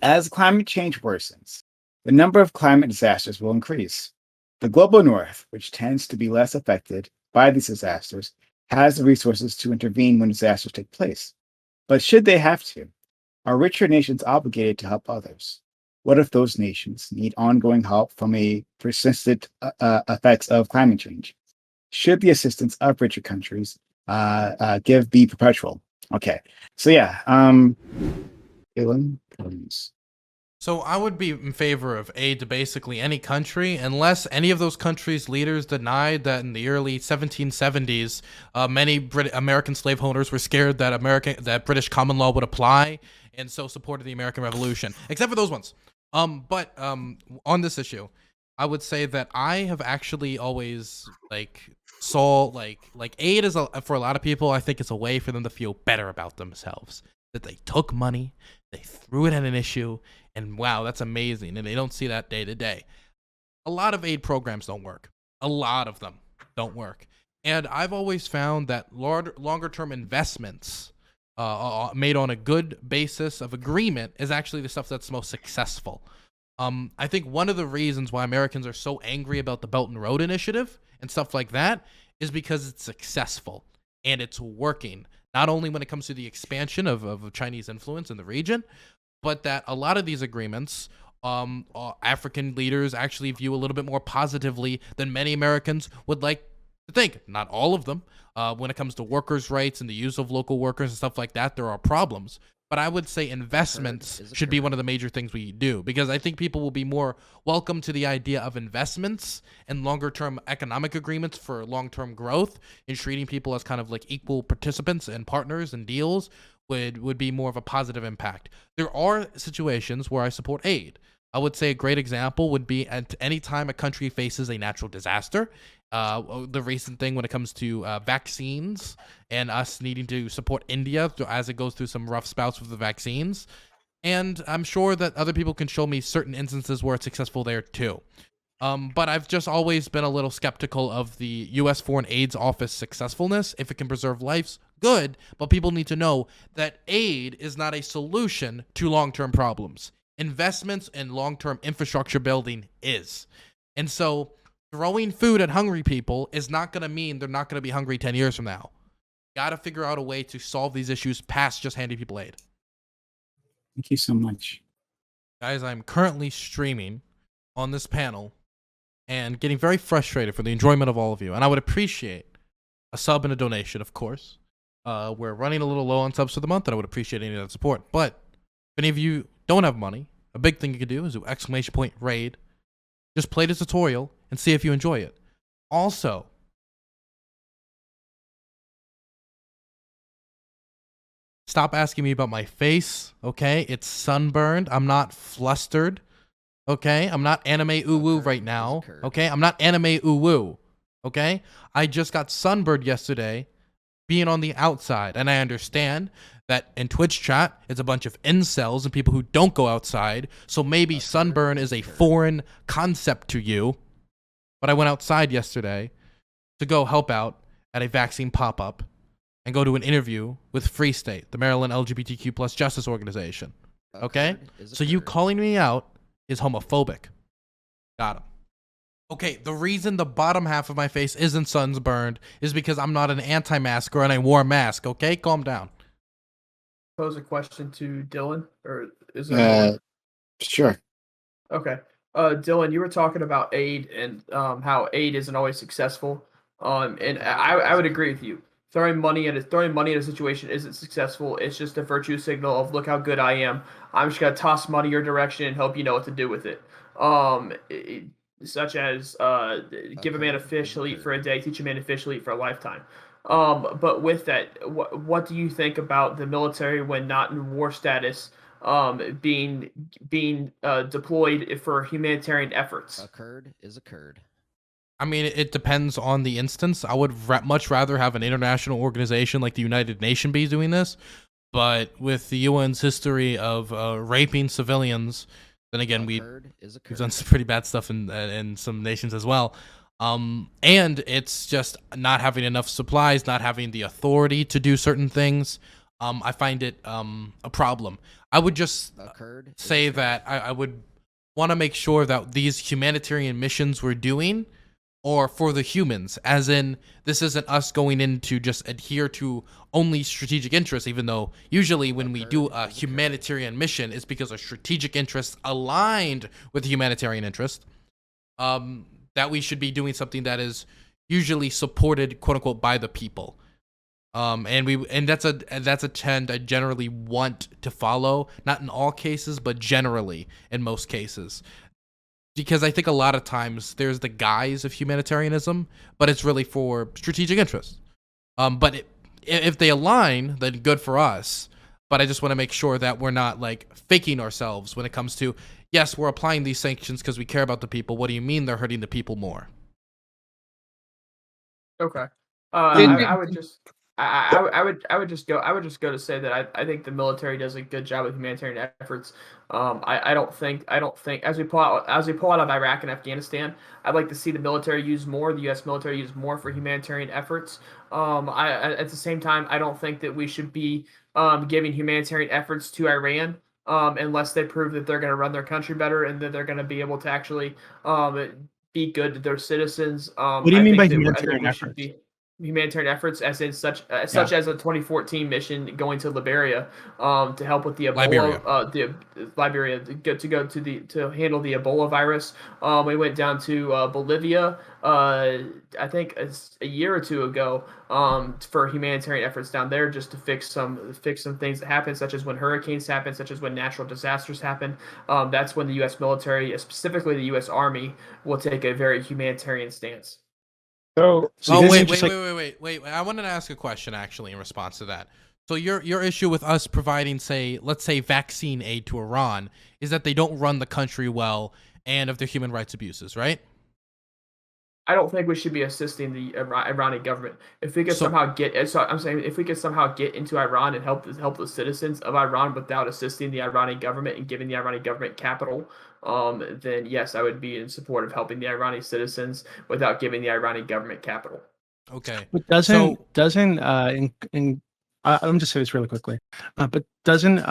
As climate change worsens, the number of climate disasters will increase. The global north, which tends to be less affected by these disasters, has the resources to intervene when disasters take place. But should they have to, are richer nations obligated to help others? What if those nations need ongoing help from a persistent effects of climate change? Should the assistance of richer countries give be perpetual? Okay, so yeah, Dylan, please. So I would be in favor of aid to basically any country, unless any of those countries' leaders denied that in the early 1770s, many American slaveholders were scared that British common law would apply, and so supported the American Revolution. Except for those ones. But on this issue, I would say that I have actually always saw aid is for a lot of people. I think it's a way for them to feel better about themselves, that they took money, they threw it at an issue, and wow, that's amazing. And they don't see that day to day. A lot of aid programs don't work. A lot of them don't work. And I've always found that longer term investments made on a good basis of agreement is actually the stuff that's most successful. I think one of the reasons why Americans are so angry about the Belt and Road Initiative and stuff like that is because it's successful and it's working. Not only when it comes to the expansion of Chinese influence in the region, but that a lot of these agreements, African leaders actually view a little bit more positively than many Americans would like to think. Not all of them. When it comes to workers' rights and the use of local workers and stuff like that, there are problems. But I would say investments should be one of the major things we do, because I think people will be more welcome to the idea of investments and longer-term economic agreements for long-term growth, and treating people as kind of like equal participants and partners and deals would be more of a positive impact. There are situations where I support aid. I would say a great example would be at any time a country faces a natural disaster. The recent thing when it comes to vaccines and us needing to support India as it goes through some rough spouts with the vaccines. And I'm sure that other people can show me certain instances where it's successful there too. But I've just always been a little skeptical of the U.S. Foreign Aid's Office successfulness. If it can preserve lives, good, but people need to know that aid is not a solution to long-term problems. Investments in long-term infrastructure building is. And so throwing food at hungry people is not going to mean they're not going to be hungry 10 years from now. Got to figure out a way to solve these issues past just handing people aid. Thank you so much. Guys, I'm currently streaming on this panel and getting very frustrated for the enjoyment of all of you. And I would appreciate a sub and a donation, of course. We're running a little low on subs for the month, and I would appreciate any of that support. But if any of you don't have money, a big thing you can do is do !raid. Just play the tutorial and see if you enjoy it. Also, stop asking me about my face, okay? It's sunburned. I'm not flustered, okay? I'm not anime uwu right now, okay? I'm not anime uwu, okay? I just got sunburned yesterday being on the outside, and I understand that in Twitch chat, it's a bunch of incels and people who don't go outside, so maybe sunburn is a foreign concept to you. But I went outside yesterday to go help out at a vaccine pop-up and go to an interview with Free State, the Maryland LGBTQ plus justice organization. Okay? So you calling me out is homophobic. Got him. Okay, the reason the bottom half of my face isn't sunburned is because I'm not an anti-masker and I wore a mask, okay? Calm down. Pose a question to Dylan, or is there Sure. Okay. Dylan, you were talking about aid and how aid isn't always successful. And I would agree with you. Throwing money at a situation isn't successful. It's just a virtue signal of look how good I am. I'm just gonna toss money your direction and hope you know what to do with it. Such as give a man a fish, he'll eat for a day. Teach a man to fish, he'll eat for a lifetime. But with that, what do you think about the military when not in war status being deployed for humanitarian efforts? Occurred is occurred. I mean, it depends on the instance. I would much rather have an international organization like the United Nations be doing this, but with the UN's history of raping civilians, then again, we've done some pretty bad stuff in some nations as well. And it's just not having enough supplies, not having the authority to do certain things. I find it a problem. I would just say that I would want to make sure that these humanitarian missions we're doing are for the humans, as in this isn't us going in to just adhere to only strategic interests, even though usually when we do a humanitarian mission, it's because of strategic interests aligned with the humanitarian interest. That we should be doing something that is usually supported, quote unquote, by the people. And that's a trend I generally want to follow, not in all cases, but generally in most cases. Because I think a lot of times there's the guise of humanitarianism, but it's really for strategic interests. But if they align, then good for us. But I just want to make sure that we're not like faking ourselves when it comes to, yes, we're applying these sanctions because we care about the people. What do you mean they're hurting the people more? Okay. I would just I would just go to say that I think the military does a good job with humanitarian efforts. I don't think as we pull out of Iraq and Afghanistan, I'd like to see the military use more, the U.S. military use more for humanitarian efforts. At the same time, I don't think that we should be giving humanitarian efforts to Iran unless they prove that they're going to run their country better and that they're going to be able to actually be good to their citizens. What do you mean by humanitarian efforts? Humanitarian efforts, as in such as a 2014 mission going to Liberia, to help with the Ebola, Liberia, to handle the Ebola virus. We went down to Bolivia, I think a year or two ago, for humanitarian efforts down there, just to fix some things that happen, such as when hurricanes happen, such as when natural disasters happen. That's when the U.S. military, specifically the U.S. Army, will take a very humanitarian stance. So wait. I wanted to ask a question actually in response to that. So your issue with us providing, let's say vaccine aid to Iran is that they don't run the country well and of their human rights abuses, right? I don't think we should be assisting the Iranian government. If we could somehow get into Iran and help the citizens of Iran without assisting the Iranian government and giving the Iranian government capital, then yes, I would be in support of helping the Iranian citizens without giving the Iranian government capital. Okay. But I'm just saying this really quickly. But doesn't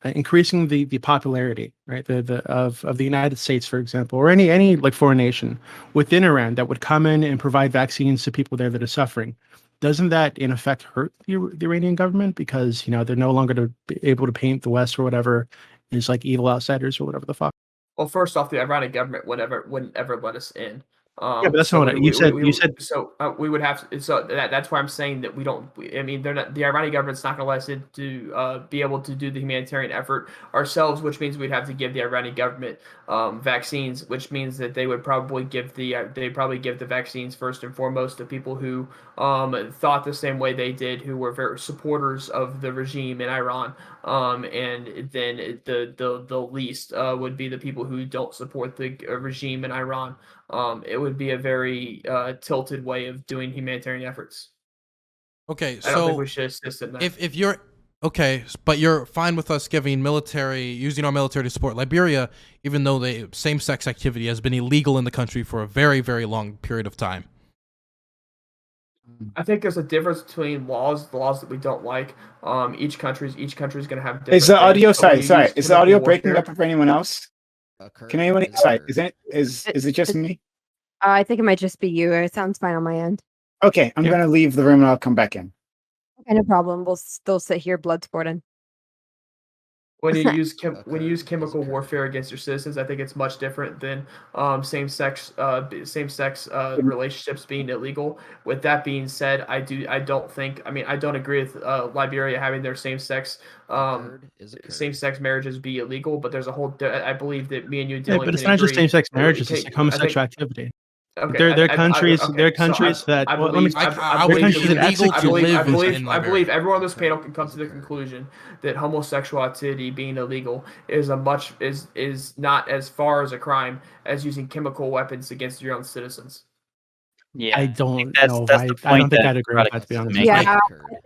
increasing the popularity, right, of the United States, for example, or any like foreign nation within Iran that would come in and provide vaccines to people there that are suffering, doesn't that in effect hurt the Iranian government because they're no longer able to paint the West or whatever as like evil outsiders or whatever the fuck? Well, first off, the Iranian government wouldn't ever let us in. Yeah, but that's not what you said. So we would have to. So that's why I'm saying that we don't. I mean, they're not. The Iranian government's not going to let us in to be able to do the humanitarian effort ourselves, which means we'd have to give the Iranian government vaccines, which means that they would probably give the vaccines first and foremost to people who thought the same way they did, who were very supporters of the regime in Iran, and then the least would be the people who don't support the regime in Iran. It would be a very tilted way of doing humanitarian efforts. Okay, I don't think we should assist in that. If you're okay, but you're fine with us using our military to support Liberia, even though the same-sex activity has been illegal in the country for a very, very long period of time. I think there's a difference between the laws that we don't like. Each country's going to have different. Is the audio sorry? Is the audio breaking up for anyone else? Can anyone? Sorry, is it just me? I think it might just be you. It sounds fine on my end. Okay, I'm gonna leave the room and I'll come back in. Okay, no problem. We'll still sit here blood sporting. When you use chemical warfare against your citizens, I think it's much different than same-sex relationships being illegal. With that being said, I don't agree with Liberia having their same-sex marriages be illegal. But there's a whole. I believe that me and you, Dylan, but it's not just same-sex marriages; it's like homosexual activity. Okay, there are countries that I believe everyone on this panel can come to the conclusion that homosexual activity being illegal is not as far as a crime as using chemical weapons against your own citizens. Yeah, I don't know. I don't think I'd agree with that, to be honest. Yeah.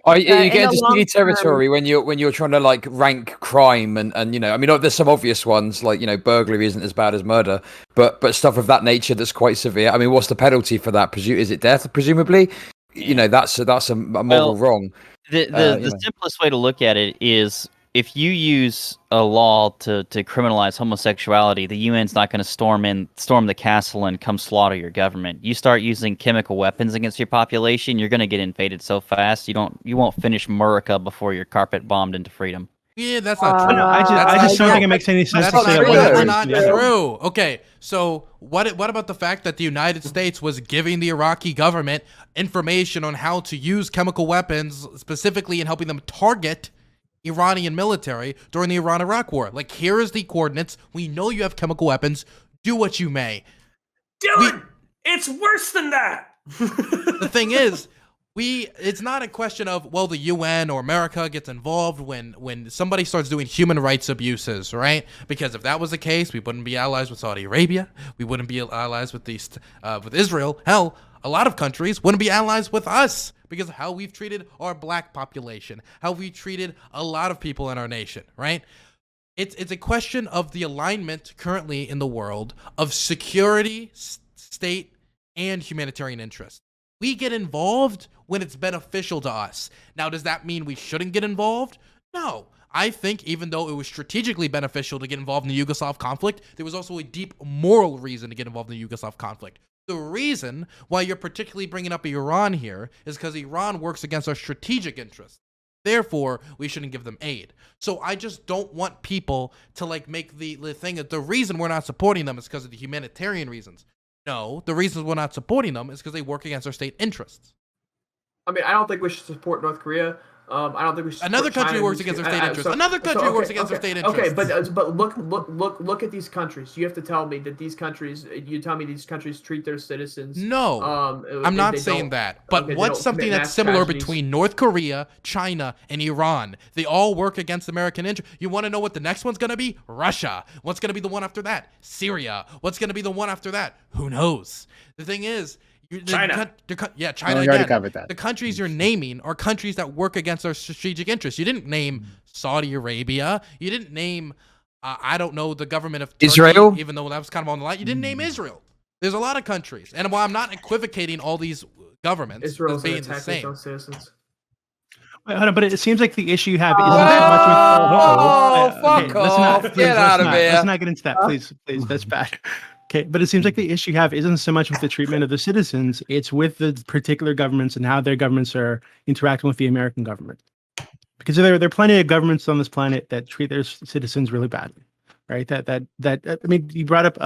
You get into sticky territory when you're trying to like rank crime and I mean, there's some obvious ones like burglary isn't as bad as murder, but stuff of that nature that's quite severe. I mean, what's the penalty for that? Is it death? Presumably, that's a moral wrong. The simplest way to look at it is if you use a law to criminalize homosexuality, the UN's not going to storm the castle and come slaughter your government. You start using chemical weapons against your population, you're going to get invaded so fast you won't finish America before you're carpet bombed into freedom. Yeah, that's not true. No, I just don't think it makes any sense to say that. That's not true. Okay, so what about the fact that the United States was giving the Iraqi government information on how to use chemical weapons, specifically in helping them target Iranian military during the Iran-Iraq war? Like, here is the coordinates. We know you have chemical weapons. Do what you may. Dylan, it's worse than that. The thing is, it's not a question of, well, the UN or America gets involved when somebody starts doing human rights abuses, right? Because if that was the case, we wouldn't be allies with Saudi Arabia. We wouldn't be allies with Israel. Hell, a lot of countries wouldn't be allies with us because of how we've treated our black population, how we treated a lot of people in our nation, right? It's a question of the alignment currently in the world of security, state, and humanitarian interests. We get involved when it's beneficial to us. Now, does that mean we shouldn't get involved? No. I think even though it was strategically beneficial to get involved in the Yugoslav conflict, there was also a deep moral reason to get involved in the Yugoslav conflict. The reason why you're particularly bringing up Iran here is because Iran works against our strategic interests. Therefore, we shouldn't give them aid. So I just don't want people to make the thing that the reason we're not supporting them is because of the humanitarian reasons. No, the reasons we're not supporting them is because they work against our state interests. I mean, I don't think we should support North Korea. I don't think we should. Another country works against their state interests. Another country works against their state interests. Okay, but look at these countries. You have to tell me that these countries. You tell me these countries treat their citizens. No, I'm not saying that. But what's something that's similar between North Korea, China, and Iran? They all work against American interests. You want to know what the next one's going to be? Russia. What's going to be the one after that? Syria. What's going to be the one after that? Who knows? The thing is, China. China we again. already covered that. The countries you're naming are countries that work against our strategic interests. You didn't name Saudi Arabia. You didn't name, I don't know, the government of Turkey, Israel, even though that was kind of on the line. You didn't name Israel. There's a lot of countries, and while I'm not equivocating all these governments Israel's being the attacking its same. own citizens. Wait, hold on, but it seems like the issue you have isn't that much with. Fuck off! Get out of here! Let's not get into that, please. That's bad. Okay, but it seems like the issue you have isn't so much with the treatment of the citizens; it's with the particular governments and how their governments are interacting with the American government. Because there are plenty of governments on this planet that treat their citizens really badly, right? I mean, you brought up,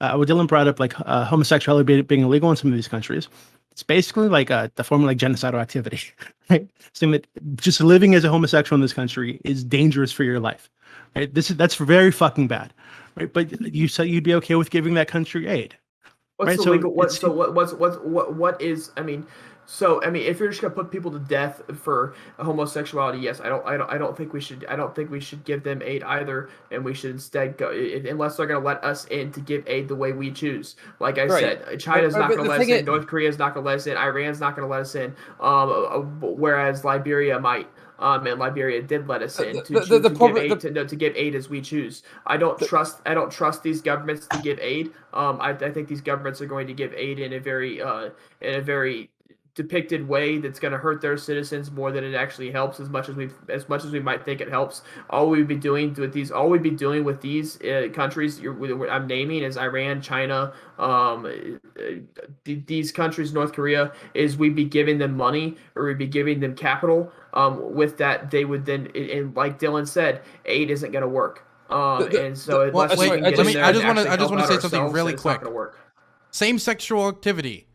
Dylan brought up homosexuality being illegal in some of these countries. It's basically like the form of genocidal activity, right? Saying that just living as a homosexual in this country is dangerous for your life, right? That's very fucking bad, right? But you said you'd be okay with giving that country aid. What's right? the legal? What is? I mean, if you're just gonna put people to death for homosexuality, yes, I don't think we should. I don't think we should give them aid either, and we should instead go unless they're gonna let us in to give aid the way we choose. Like I said, China's not gonna let us in. North Korea's not gonna let us in. Iran's not gonna let us in. Whereas Liberia might. And Liberia did let us in to give aid as we choose. I don't trust these governments to give aid. I think these governments are going to give aid in a very depicted way that's going to hurt their citizens more than it actually helps. As much as we might think it helps, all we'd be doing with these countries I'm naming is Iran, China, these countries, North Korea, is we'd be giving them money or we'd be giving them capital. With that, they would then, and like Dylan said, aid isn't going to work. And so I just want to say something really quick. Same sexual activity,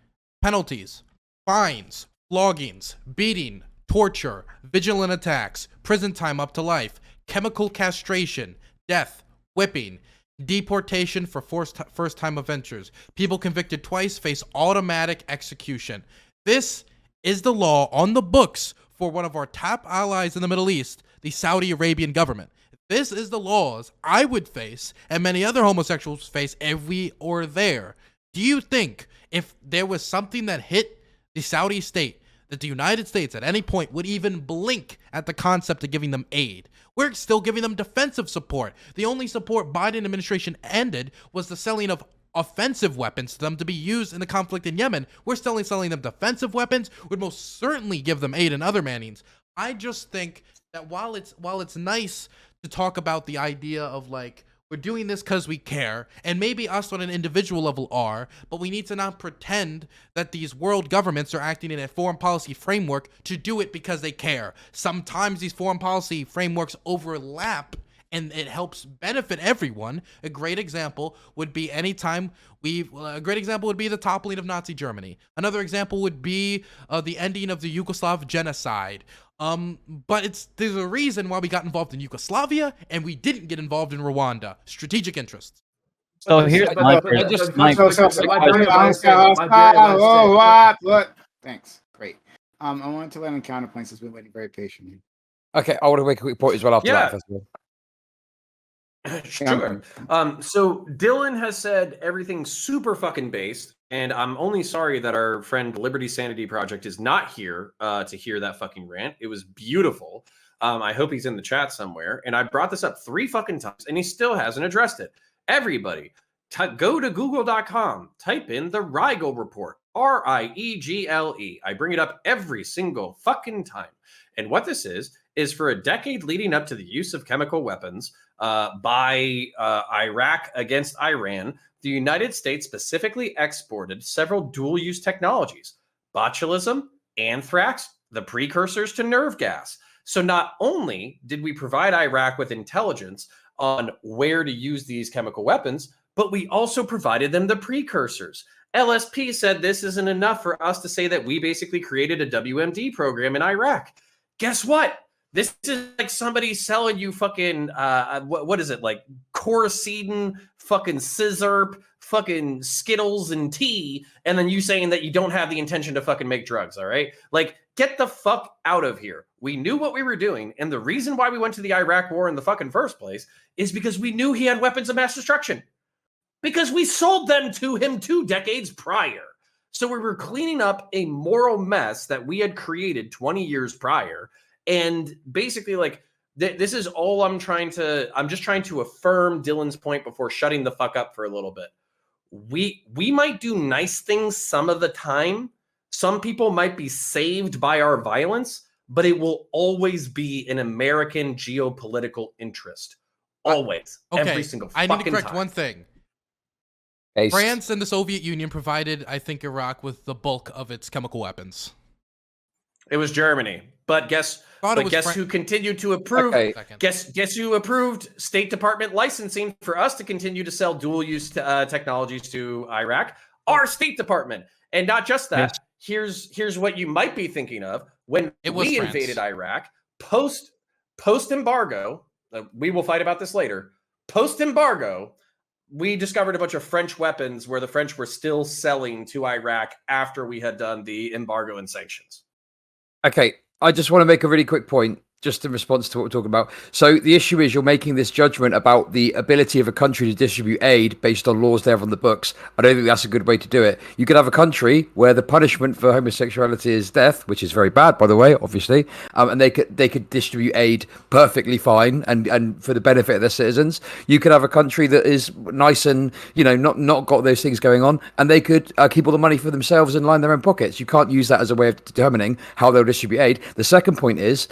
penalties, fines, floggings, beating, torture, vigilant attacks, prison time up to life, chemical castration, death, whipping, deportation for first-time offenders. People convicted twice face automatic execution. This is the law on the books for one of our top allies in the Middle East, the Saudi Arabian government. This is the laws I would face and many other homosexuals face if we were there. Do you think if there was something that hit the Saudi state, that the United States at any point would even blink at the concept of giving them aid? We're still giving them defensive support. The only support Biden administration ended was the selling of offensive weapons to them to be used in the conflict in Yemen. We're still selling them defensive weapons. We'd most certainly give them aid in other mannings. I just think that while it's nice to talk about the idea of like we're doing this because we care, and maybe us on an individual level are, but we need to not pretend that these world governments are acting in a foreign policy framework to do it because they care. Sometimes these foreign policy frameworks overlap and it helps benefit everyone. A great example would be a great example would be the toppling of Nazi Germany. Another example would be the ending of the Yugoslav genocide. But there's a reason why we got involved in Yugoslavia and we didn't get involved in Rwanda. Strategic interests. So here's my Thanks. Great. I wanted to let him counterpoint since we've been waiting very patiently. Okay, I want to make a quick point as well after that. Yeah. First of all. Sure. So Dylan has said everything's super fucking based, and I'm only sorry that our friend Liberty Sanity Project is not here to hear that fucking rant. It was beautiful. I hope he's in the chat somewhere. And I brought this up 3 fucking times, and he still hasn't addressed it. Everybody, go to google.com, type in the Rigel Report, R-I-E-G-L-E. I bring it up every single fucking time. And what this is for a decade leading up to the use of chemical weapons by Iraq against Iran, the United States specifically exported several dual-use technologies: botulism, anthrax, the precursors to nerve gas. So not only did we provide Iraq with intelligence on where to use these chemical weapons, but we also provided them the precursors. LSP said this isn't enough for us to say that we basically created a WMD program in Iraq. Guess what? This is like somebody selling you fucking, what is it, like Coricidin, fucking Scissorp, fucking Skittles and tea, and then you saying that you don't have the intention to fucking make drugs, all right? Like, get the fuck out of here. We knew what we were doing, and the reason why we went to the Iraq war in the fucking first place is because we knew he had weapons of mass destruction. Because we sold them to him 2 decades prior. So we were cleaning up a moral mess that we had created 20 years prior. And basically, like, this is all I'm just trying to affirm Dylan's point before shutting the fuck up for a little bit. We might do nice things some of the time. Some people might be saved by our violence, but it will always be an American geopolitical interest. Always. Okay, Every single I fucking need to correct time. one thing. Based. France and the Soviet Union provided, I think, Iraq with the bulk of its chemical weapons. It was Germany. But guess who continued to approve? Okay. Guess who approved State Department licensing for us to continue to sell dual-use technologies to Iraq? Our State Department. And not just that. Yes. Here's what you might be thinking of. When we France. invaded Iraq, post-embargo, we will fight about this later. Post-embargo, we discovered a bunch of French weapons where the French were still selling to Iraq after we had done the embargo and sanctions. Okay, I just want to make a really quick point, just in response to what we're talking about. So the issue is you're making this judgment about the ability of a country to distribute aid based on laws they have on the books. I don't think that's a good way to do it. You could have a country where the punishment for homosexuality is death, which is very bad, by the way, obviously, and they could distribute aid perfectly fine and for the benefit of their citizens. You could have a country that is nice and not got those things going on, and they could keep all the money for themselves and line their own pockets. You can't use that as a way of determining how they'll distribute aid. The second point is,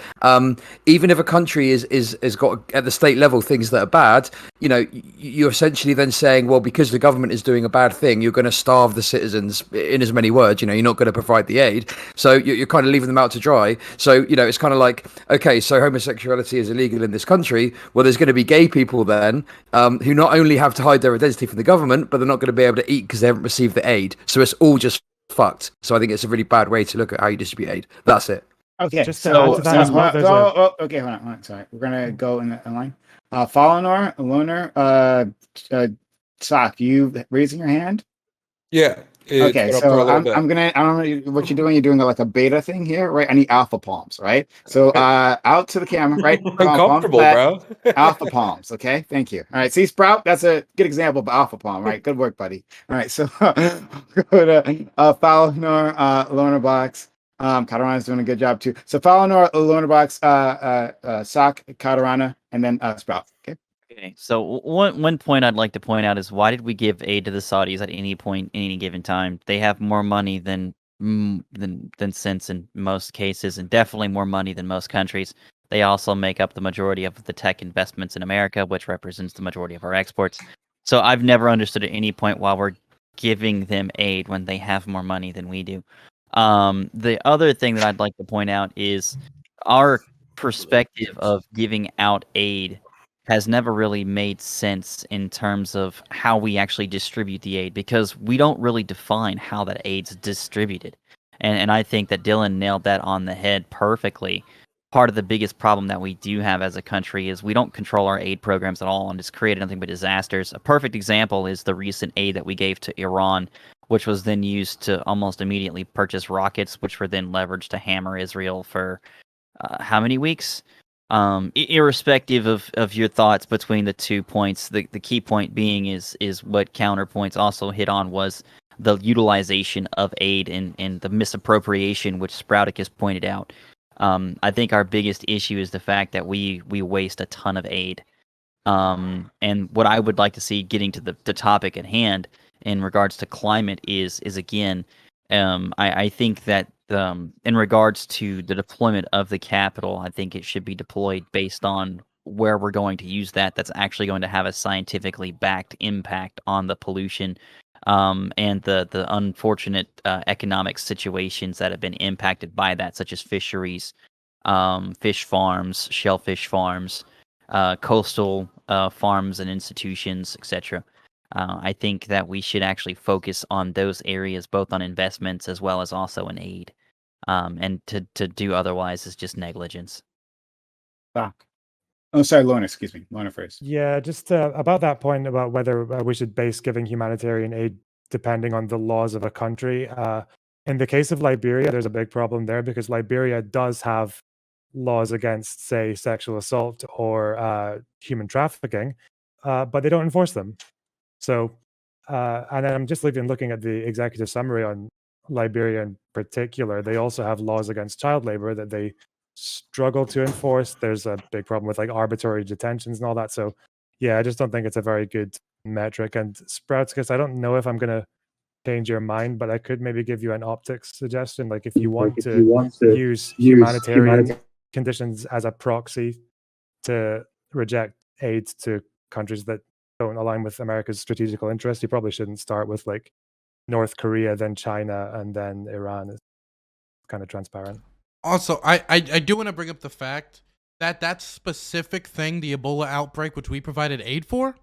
even if a country is got at the state level things that are bad, you're essentially then saying, well, because the government is doing a bad thing, you're going to starve the citizens, in as many words. You're not going to provide the aid, so you're kind of leaving them out to dry. So it's kind of like, okay, so homosexuality is illegal in this country. Well, there's going to be gay people then who not only have to hide their identity from the government, but they're not going to be able to eat because they haven't received the aid. So it's all just fucked. So I think it's a really bad way to look at how you distribute aid. That's it. Okay, Just to add to that as well, okay, hold on. Sorry, we're gonna go in line. Fallenor, Loner, Sock, you raising your hand? Yeah. Okay, so I don't know what you're doing. You're doing like a beta thing here, right? I need alpha palms, right? So out to the camera, right? Uncomfortable, bro. Alpha palms, okay? Thank you. All right, see Sprout, that's a good example of alpha palm, right? Good work, buddy. All right, so go to Fallenor, Loner Box. Katarana's doing a good job too. So Fallenor, Loner Box, Sock, Katarana, and then Sprout. Okay, so one point I'd like to point out is, why did we give aid to the Saudis at any point, any given time? They have more money than than sense in most cases, and definitely more money than most countries. They also make up the majority of the tech investments in America, which represents the majority of our exports. So I've never understood at any point why we're giving them aid when they have more money than we do. The other thing that I'd like to point out is our perspective of giving out aid has never really made sense in terms of how we actually distribute the aid, because we don't really define how that aid's distributed. And I think that Dylan nailed that on the head perfectly. Part of the biggest problem that we do have as a country is we don't control our aid programs at all, and it's created nothing but disasters. A perfect example is the recent aid that we gave to Iran, which was then used to almost immediately purchase rockets, which were then leveraged to hammer Israel for how many weeks? Irrespective of your thoughts between the 2 points, the key point being is what counterpoints also hit on was the utilization of aid and the misappropriation, which Sprouticus pointed out. I think our biggest issue is the fact that we waste a ton of aid. And what I would like to see, getting to the topic at hand in regards to climate, is again, I think that in regards to the deployment of the capital, I think it should be deployed based on where we're going to use that's actually going to have a scientifically backed impact on the pollution and the unfortunate economic situations that have been impacted by that, such as fisheries, fish farms, shellfish farms, coastal farms and institutions, etc. I think that we should actually focus on those areas, both on investments as well as also in aid. And to do otherwise is just negligence. Fuck. Oh, sorry, Lorna. Excuse me, Lorna first. Yeah, just about that point about whether we should base giving humanitarian aid depending on the laws of a country. In the case of Liberia, there's a big problem there because Liberia does have laws against, say, sexual assault or human trafficking, but they don't enforce them. So, and then I'm just even looking at the executive summary on Liberia in particular. They also have laws against child labor that they struggle to enforce. There's a big problem with like arbitrary detentions and all that. So, yeah, I just don't think it's a very good metric. And Sprouts, because I don't know if I'm gonna change your mind, but I could maybe give you an optics suggestion. Like if you want to use humanitarian conditions as a proxy to reject aid to countries that don't align with America's strategical interests, you probably shouldn't start with like North Korea, then China, and then Iran. It's kind of transparent. Also, I do want to bring up the fact that that specific thing, the Ebola outbreak, which we provided aid for,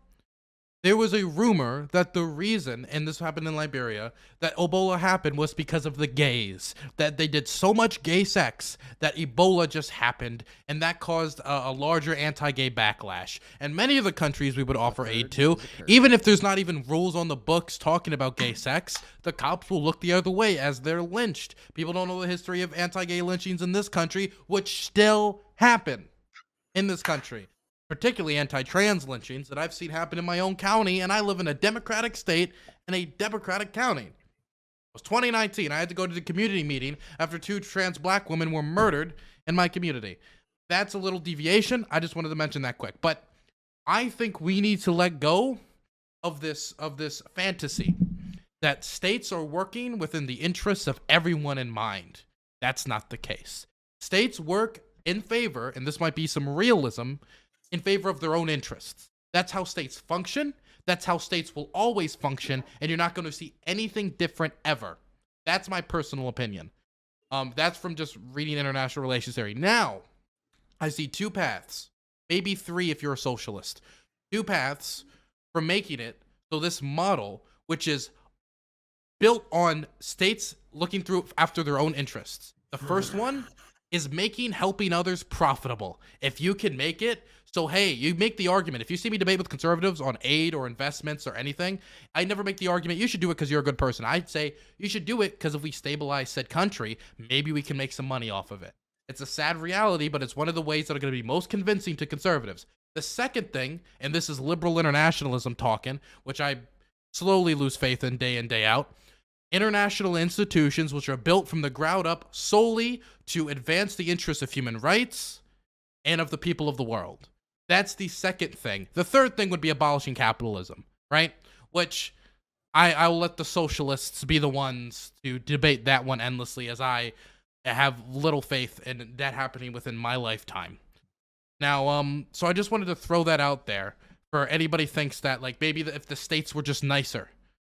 there was a rumor that the reason, and this happened in Liberia, that Ebola happened was because of the gays. That they did so much gay sex that Ebola just happened, and that caused a larger anti-gay backlash. And many of the countries we would offer aid to, even if there's not even rules on the books talking about gay sex, the cops will look the other way as they're lynched. People don't know the history of anti-gay lynchings in this country, which still happen in this country. Particularly anti-trans lynchings that I've seen happen in my own county, and I live in a Democratic state in a Democratic county. It was 2019. I had to go to the community meeting after 2 trans black women were murdered in my community. That's a little deviation. I just wanted to mention that quick. But I think we need to let go of this fantasy that states are working within the interests of everyone in mind. That's not the case. States work in favor, and this might be some realism, in favor of their own interests. That's how states function. That's how states will always function, and you're not going to see anything different ever. That's my personal opinion. That's from just reading international relations theory. Now, I see 2 paths, maybe 3 if you're a socialist. 2 paths for making it so this model, which is built on states looking through after their own interests. The first one is making helping others profitable. If you can make it, so hey, you make the argument. If you see me debate with conservatives on aid or investments or anything, I never make the argument you should do it because you're a good person. I'd say you should do it because if we stabilize said country, maybe we can make some money off of it. It's a sad reality, but it's one of the ways that are going to be most convincing to conservatives. The second thing, and this is liberal internationalism talking, which I slowly lose faith in day out, international institutions which are built from the ground up solely to advance the interests of human rights and of the people of the world. That's the second thing. The third thing would be abolishing capitalism, right? Which I will let the socialists be the ones to debate that one endlessly, as I have little faith in that happening within my lifetime. Now, so I just wanted to throw that out there for anybody thinks that, like, maybe if the states were just nicer,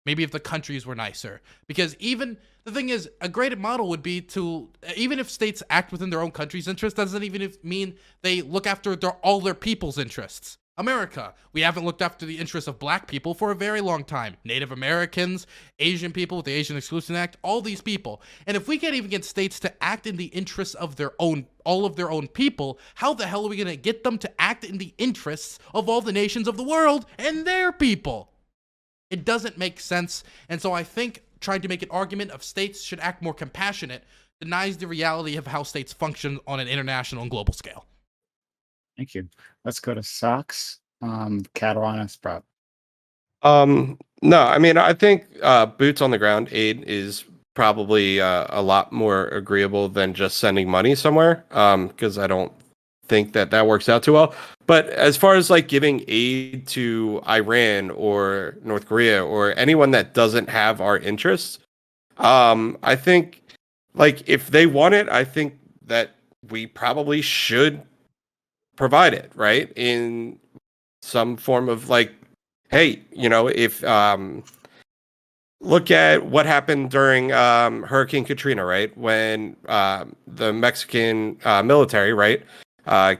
maybe if the countries were nicer, because even the thing is, a great model would be to, even if states act within their own country's interests, doesn't even mean they look after all their people's interests. America, we haven't looked after the interests of black people for a very long time. Native Americans, Asian people with the Asian Exclusion Act, all these people. And if we can't even get states to act in the interests of their own, all of their own people, how the hell are we going to get them to act in the interests of all the nations of the world and their people? It doesn't make sense. And so I think trying to make an argument of states should act more compassionate denies the reality of how states function on an international and global scale. Thank you. Let's go to Socks, Catalan, and Sprout. No, I mean, I think boots on the ground aid is probably a lot more agreeable than just sending money somewhere, because I don't think that works out too well. But as far as like giving aid to Iran or North Korea or anyone that doesn't have our interests, I think like if they want it, I think that we probably should provide it, right? In some form of like, hey, you know, if look at what happened during Hurricane Katrina, right? When the Mexican military, right,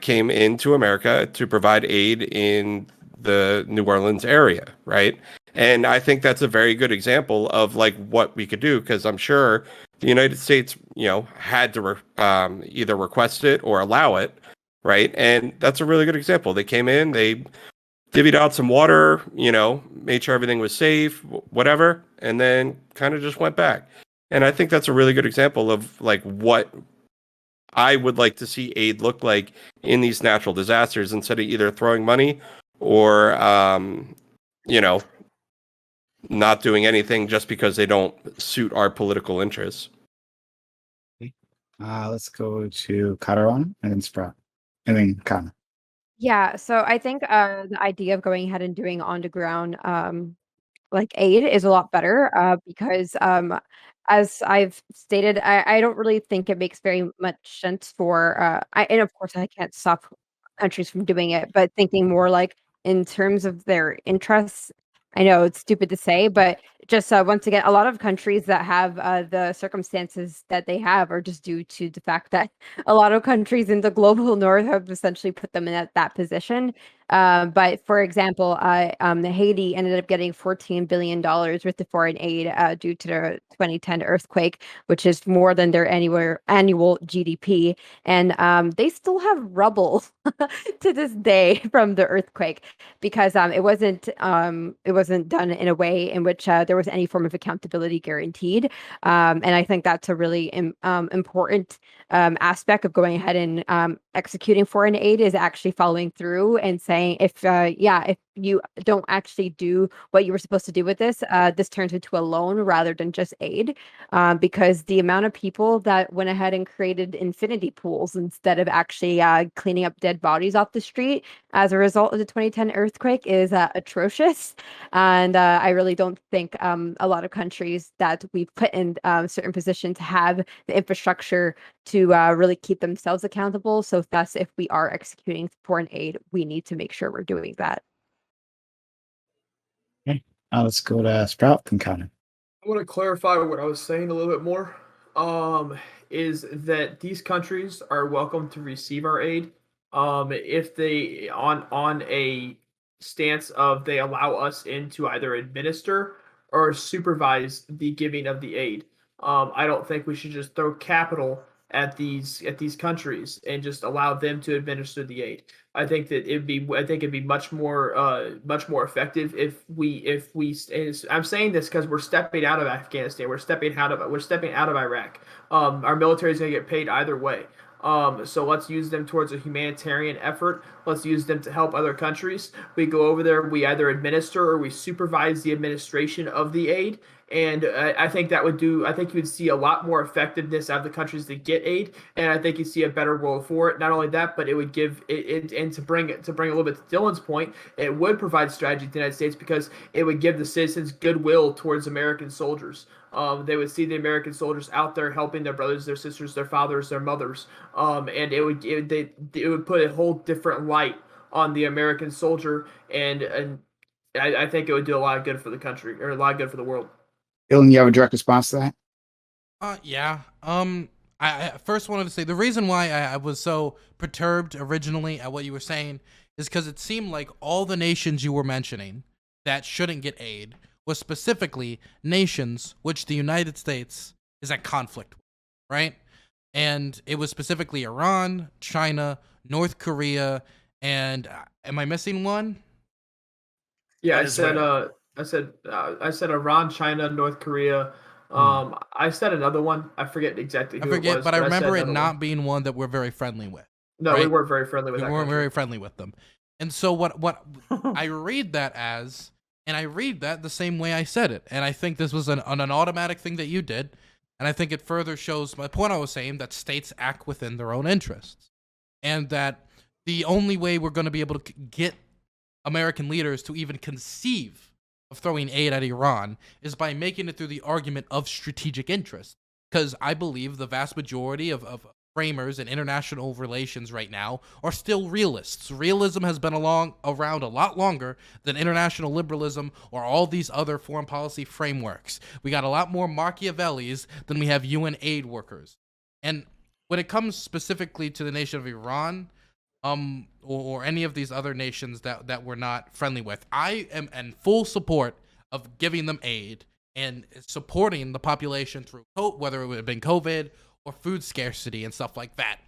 came into America to provide aid in the New Orleans area, right? And I think that's a very good example of like what we could do, because I'm sure the United States, you know, had to either request it or allow it, right? And that's a really good example. They came in, they divvied out some water, you know, made sure everything was safe, whatever, and then kind of just went back. And I think that's a really good example of like what I would like to see aid look like in these natural disasters, instead of either throwing money or, you know, not doing anything just because they don't suit our political interests. Let's go to Kataran and then Sprout. And then Kana. Yeah, so I think the idea of going ahead and doing on the ground like aid is a lot better because as I've stated, I don't really think it makes very much sense for and of course I can't stop countries from doing it, but thinking more like in terms of their interests. I know it's stupid to say, but just once again, a lot of countries that have the circumstances that they have are just due to the fact that a lot of countries in the global north have essentially put them in that position. But for example, Haiti ended up getting $14 billion worth of foreign aid due to the 2010 earthquake, which is more than their annual GDP. And they still have rubble to this day from the earthquake because it wasn't done in a way in which there was any form of accountability guaranteed. And I think that's a really important aspect of going ahead and executing foreign aid is actually following through and saying if you don't actually do what you were supposed to do with this, this turns into a loan rather than just aid, because the amount of people that went ahead and created infinity pools instead of actually cleaning up dead bodies off the street as a result of the 2010 earthquake is atrocious. And I really don't think a lot of countries that we've put in certain positions have the infrastructure to really keep themselves accountable. So thus, if we are executing foreign aid, we need to make sure we're doing that. Okay. Let's go to Sprout and Kana. I want to clarify what I was saying a little bit more. Is that these countries are welcome to receive our aid, if they on a stance of they allow us in to either administer or supervise the giving of the aid. I don't think we should just throw capital at these countries and just allow them to administer the aid. I think it'd be much more effective if we. I'm saying this because we're stepping out of Afghanistan. We're stepping out of Iraq. Our military is going to get paid either way. So let's use them towards a humanitarian effort Let's use them to help other countries. We go over there, we either administer or we supervise the administration of the aid. And I think that would do. I think you would see a lot more effectiveness out of the countries that get aid, and I think you see a better world for it. Not only that, but it would give it, and to bring a little bit to Dylan's point, it would provide strategy to the United States because it would give the citizens goodwill towards American soldiers. They would see the American soldiers out there helping their brothers, their sisters, their fathers, their mothers, and it would put a whole different light on the American soldier, and I think it would do a lot of good for the country or a lot of good for the world. Dylan, you have a direct response to that? Yeah. I first wanted to say the reason why I was so perturbed originally at what you were saying is because it seemed like all the nations you were mentioning that shouldn't get aid was specifically nations which the United States is at conflict with, right? And it was specifically Iran, China, North Korea, and am I missing one? Yeah, I said Iran, China, North Korea. I said another one. I forget exactly who it was. But I remember it another not one. being one that we're very friendly with. No, we right? weren't very friendly with We that weren't country. very friendly with them. And so what I read that as, and I read that the same way I said it. And I think this was an automatic thing that you did. And I think it further shows my point I was saying, that states act within their own interests. And that the only way we're going to be able to get American leaders to even conceive of throwing aid at Iran is by making it through the argument of strategic interest. Because I believe the vast majority of framers in international relations right now are still realists. Realism has been around a lot longer than international liberalism or all these other foreign policy frameworks. We got a lot more Machiavellis than we have UN aid workers. And when it comes specifically to the nation of Iran, or any of these other nations that we're not friendly with, I am in full support of giving them aid and supporting the population through whether it would have been COVID or food scarcity and stuff like that.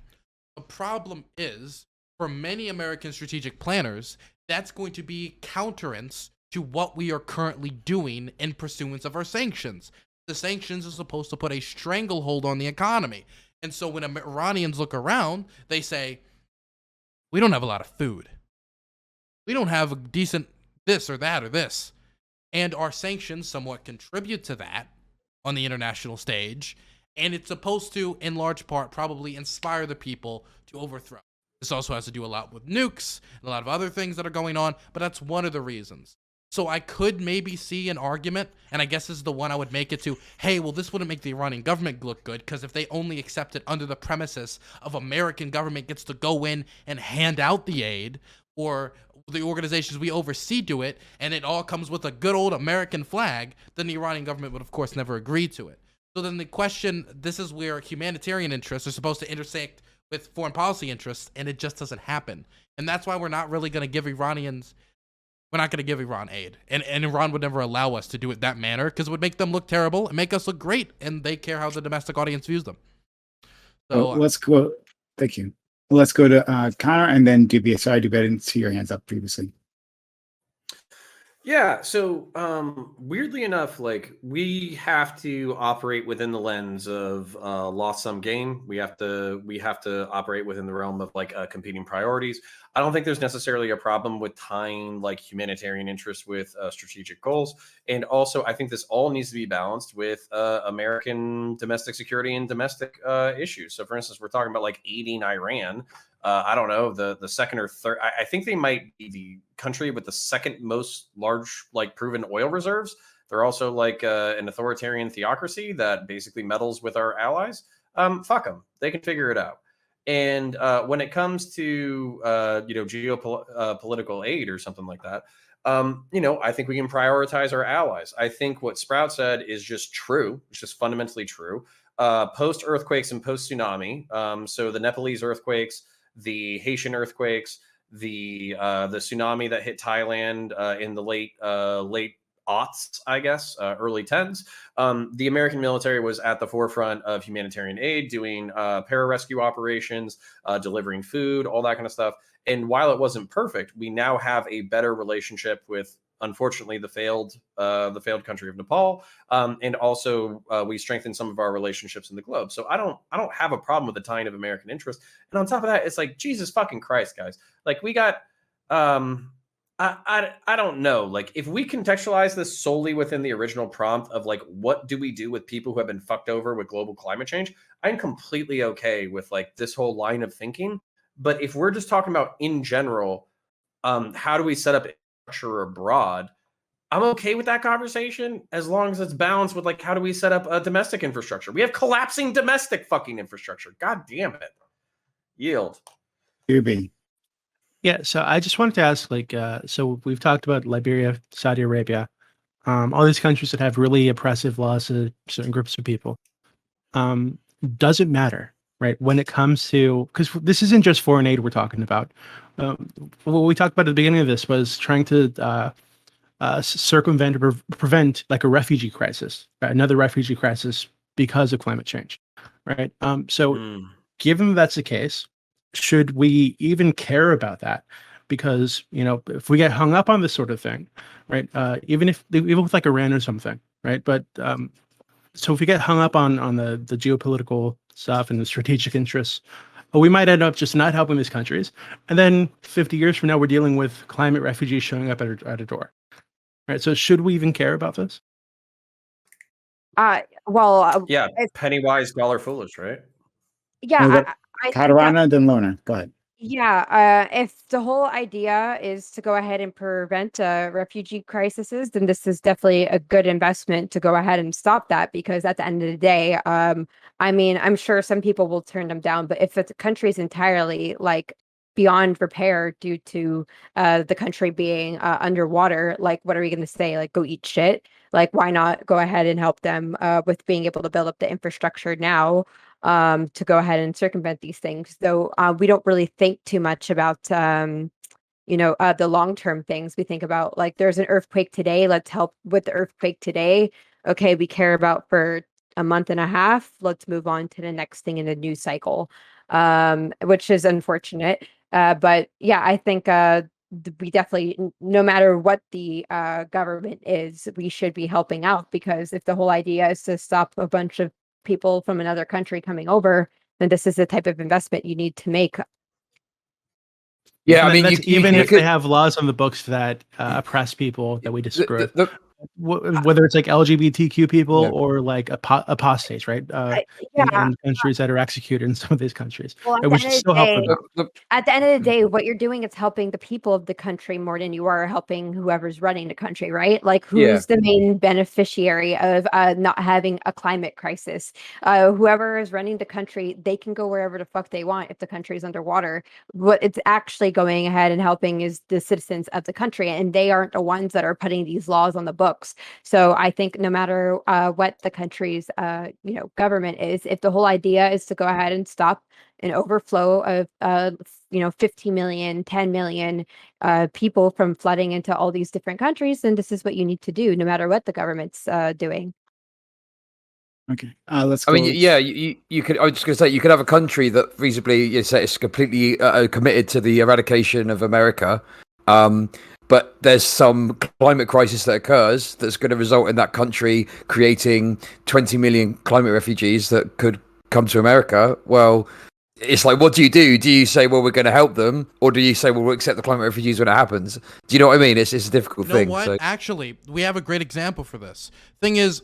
The problem is, for many American strategic planners, that's going to be counterance to what we are currently doing in pursuance of our sanctions. The sanctions are supposed to put a stranglehold on the economy. And so when Iranians look around, they say, we don't have a lot of food. We don't have a decent this or that or this. And our sanctions somewhat contribute to that on the international stage. And it's supposed to, in large part, probably inspire the people to overthrow. This also has to do a lot with nukes and a lot of other things that are going on, but that's one of the reasons. So I could maybe see an argument, and I guess this is the one I would make it to, hey, well, this wouldn't make the Iranian government look good, because if they only accept it under the premises of American government gets to go in and hand out the aid, or the organizations we oversee do it, and it all comes with a good old American flag, then the Iranian government would, of course, never agree to it. So then the question, this is where humanitarian interests are supposed to intersect with foreign policy interests, and it just doesn't happen. And that's why we're not really going to give we're not going to give Iran aid. And Iran would never allow us to do it that manner, because it would make them look terrible and make us look great, and they care how the domestic audience views them. So let's go. Thank you. Let's go to Connor and then Dubia. Sorry, Dubia, I didn't see your hands up previously. Yeah, so weirdly enough, like we have to operate within the lens of lost sum game. We have to operate within the realm of like competing priorities. I don't think there's necessarily a problem with tying like humanitarian interests with strategic goals. And also, I think this all needs to be balanced with American domestic security and domestic issues. So, for instance, we're talking about like aiding Iran. I don't know, the second or third. I think they might be the country with the second most large, like, proven oil reserves. They're also like an authoritarian theocracy that basically meddles with our allies. Fuck them. They can figure it out. And when it comes to geopolitical aid or something like that, I think we can prioritize our allies. I think what Sprout said is just true. It's just fundamentally true. Post earthquakes and post tsunami. So the Nepalese earthquakes, the Haitian earthquakes, the tsunami that hit Thailand in the late aughts, I guess, early tens. The American military was at the forefront of humanitarian aid, doing pararescue operations, delivering food, all that kind of stuff. And while it wasn't perfect, we now have a better relationship with unfortunately the failed country of Nepal, and also we strengthened some of our relationships in the globe. So I don't have a problem with the tying of American interest. And on top of that, it's like, Jesus fucking Christ, guys. Like, we got I don't know. Like, if we contextualize this solely within the original prompt of like, what do we do with people who have been fucked over with global climate change, I'm completely okay with like this whole line of thinking. But if we're just talking about in general, how do we set up infrastructure abroad? I'm okay with that conversation as long as it's balanced with like, how do we set up a domestic infrastructure? We have collapsing domestic fucking infrastructure. God damn it. Yield. QB. Yeah, so I just wanted to ask, like, so we've talked about Liberia, Saudi Arabia, all these countries that have really oppressive laws to certain groups of people. Does it matter, right? When it comes to, because this isn't just foreign aid we're talking about. What we talked about at the beginning of this was trying to circumvent or prevent like a refugee crisis, right? Another refugee crisis because of climate change, right? So given that's the case, should we even care about that? Because, you know, if we get hung up on this sort of thing, right? Even with like Iran or something, right? But so if we get hung up on the geopolitical stuff and the strategic interests, we might end up just not helping these countries. And then 50 years from now, we're dealing with climate refugees showing up at a door. Right. So should we even care about this? Yeah, penny wise, dollar foolish, right? Yeah, I think that, Katarana, then Lona. Go ahead. yeah, if the whole idea is to go ahead and prevent refugee crises, then this is definitely a good investment to go ahead and stop that, because at the end of the day, I mean, I'm sure some people will turn them down, but if the country is entirely like beyond repair due to the country being underwater, like, what are we going to say? Like, go eat shit? Like, why not go ahead and help them with being able to build up the infrastructure now to go ahead and circumvent these things? Though we don't really think too much about the long-term things. We think about, like, there's an earthquake today, let's help with the earthquake today. Okay, we care about for a month and a half, let's move on to the next thing in the news cycle, which is unfortunate. But yeah, I think we definitely, no matter what the government is, we should be helping out, because if the whole idea is to stop a bunch of people from another country coming over, then this is the type of investment you need to make. Yeah, I mean, even if they have laws on the books that oppress people that we disagree with, whether it's like LGBTQ people or like apostates, right? In countries that are executed in some of these countries, Well, we should still help them. At the end of the day, what you're doing is helping the people of the country more than you are helping whoever's running the country, right? Like, who's the main beneficiary of not having a climate crisis? Whoever is running the country, they can go wherever the fuck they want if the country is underwater. What it's actually going ahead and helping is the citizens of the country, and they aren't the ones that are putting these laws on the books. So I think no matter what the country's government is, if the whole idea is to go ahead and stop an overflow of 50 million, 10 million people from flooding into all these different countries, then this is what you need to do, no matter what the government's doing. Okay, let's go. I mean, yeah, you could. I was just going to say, you could have a country that feasibly, you say, is completely committed to the eradication of America, but there's some climate crisis that occurs that's going to result in that country creating 20 million climate refugees that could come to America. Well, it's like, what do you do? Do you say, well, we're going to help them, or do you say, well, we'll accept the climate refugees when it happens? Do you know what I mean? It's a difficult thing. What? So. Actually, we have a great example for this. Thing is,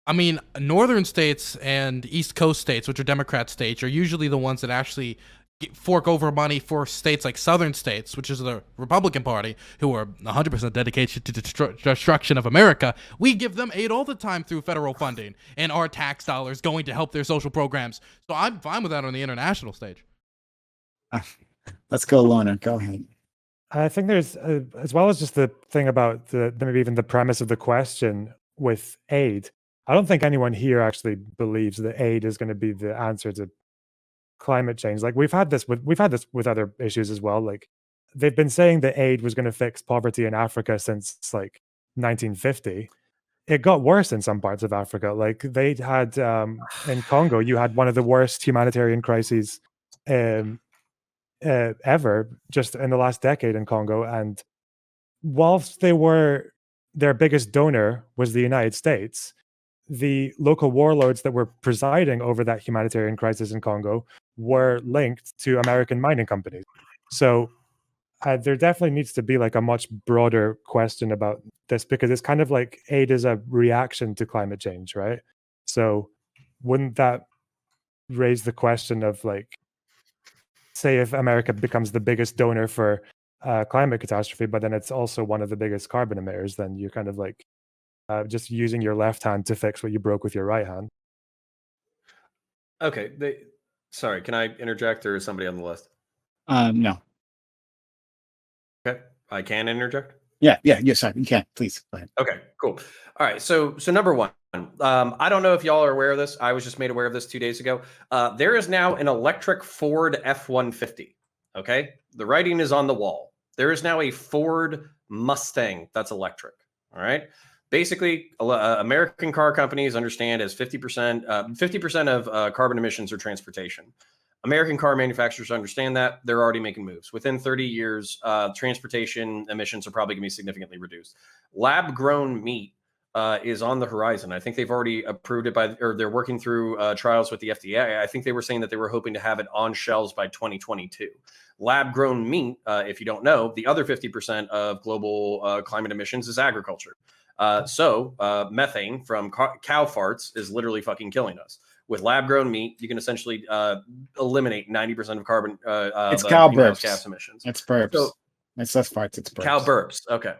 I mean, northern states and East Coast states, which are Democrat states, are usually the ones that actually fork over money for states like southern states, which is the Republican Party, who are 100% dedicated to destruction of America. We give them aid all the time through federal funding and our tax dollars going to help their social programs. So I'm fine with that on the international stage. Let's go, Lona. Go ahead. I think there's, as well as just the thing about maybe even the premise of the question with aid, I don't think anyone here actually believes that aid is going to be the answer to climate change. Like, we've had this with other issues as well. Like, they've been saying that aid was going to fix poverty in Africa since like 1950. It got worse in some parts of Africa. Like, they had in Congo, you had one of the worst humanitarian crises ever just in the last decade in Congo, and whilst their biggest donor was the United States, the local warlords that were presiding over that humanitarian crisis in Congo were linked to American mining companies. So there definitely needs to be like a much broader question about this, because it's kind of like aid is a reaction to climate change, right? So wouldn't that raise the question of, like, say if America becomes the biggest donor for climate catastrophe, but then it's also one of the biggest carbon emitters, then you're kind of like just using your left hand to fix what you broke with your right hand. Okay. Sorry, can I interject, or is somebody on the list? No. Okay, I can interject. Yes, sorry, you can. Please go ahead. Okay, cool. All right, so number one, I don't know if y'all are aware of this. I was just made aware of this 2 days ago. There is now an electric Ford F-150. Okay, the writing is on the wall. There is now a Ford Mustang that's electric. All right. Basically, American car companies understand as 50% of carbon emissions are transportation. American car manufacturers understand that. They're already making moves. Within 30 years, transportation emissions are probably going to be significantly reduced. Lab-grown meat is on the horizon. I think they've already approved it or they're working through trials with the FDA. I think they were saying that they were hoping to have it on shelves by 2022. Lab-grown meat, if you don't know, the other 50% of global climate emissions is agriculture. So methane from cow farts is literally fucking killing us. With lab-grown meat, you can essentially eliminate 90% of carbon. It's cow greenhouse burps. gas emissions. It's burps. So, it's less farts. It's burps. Cow burps. Okay.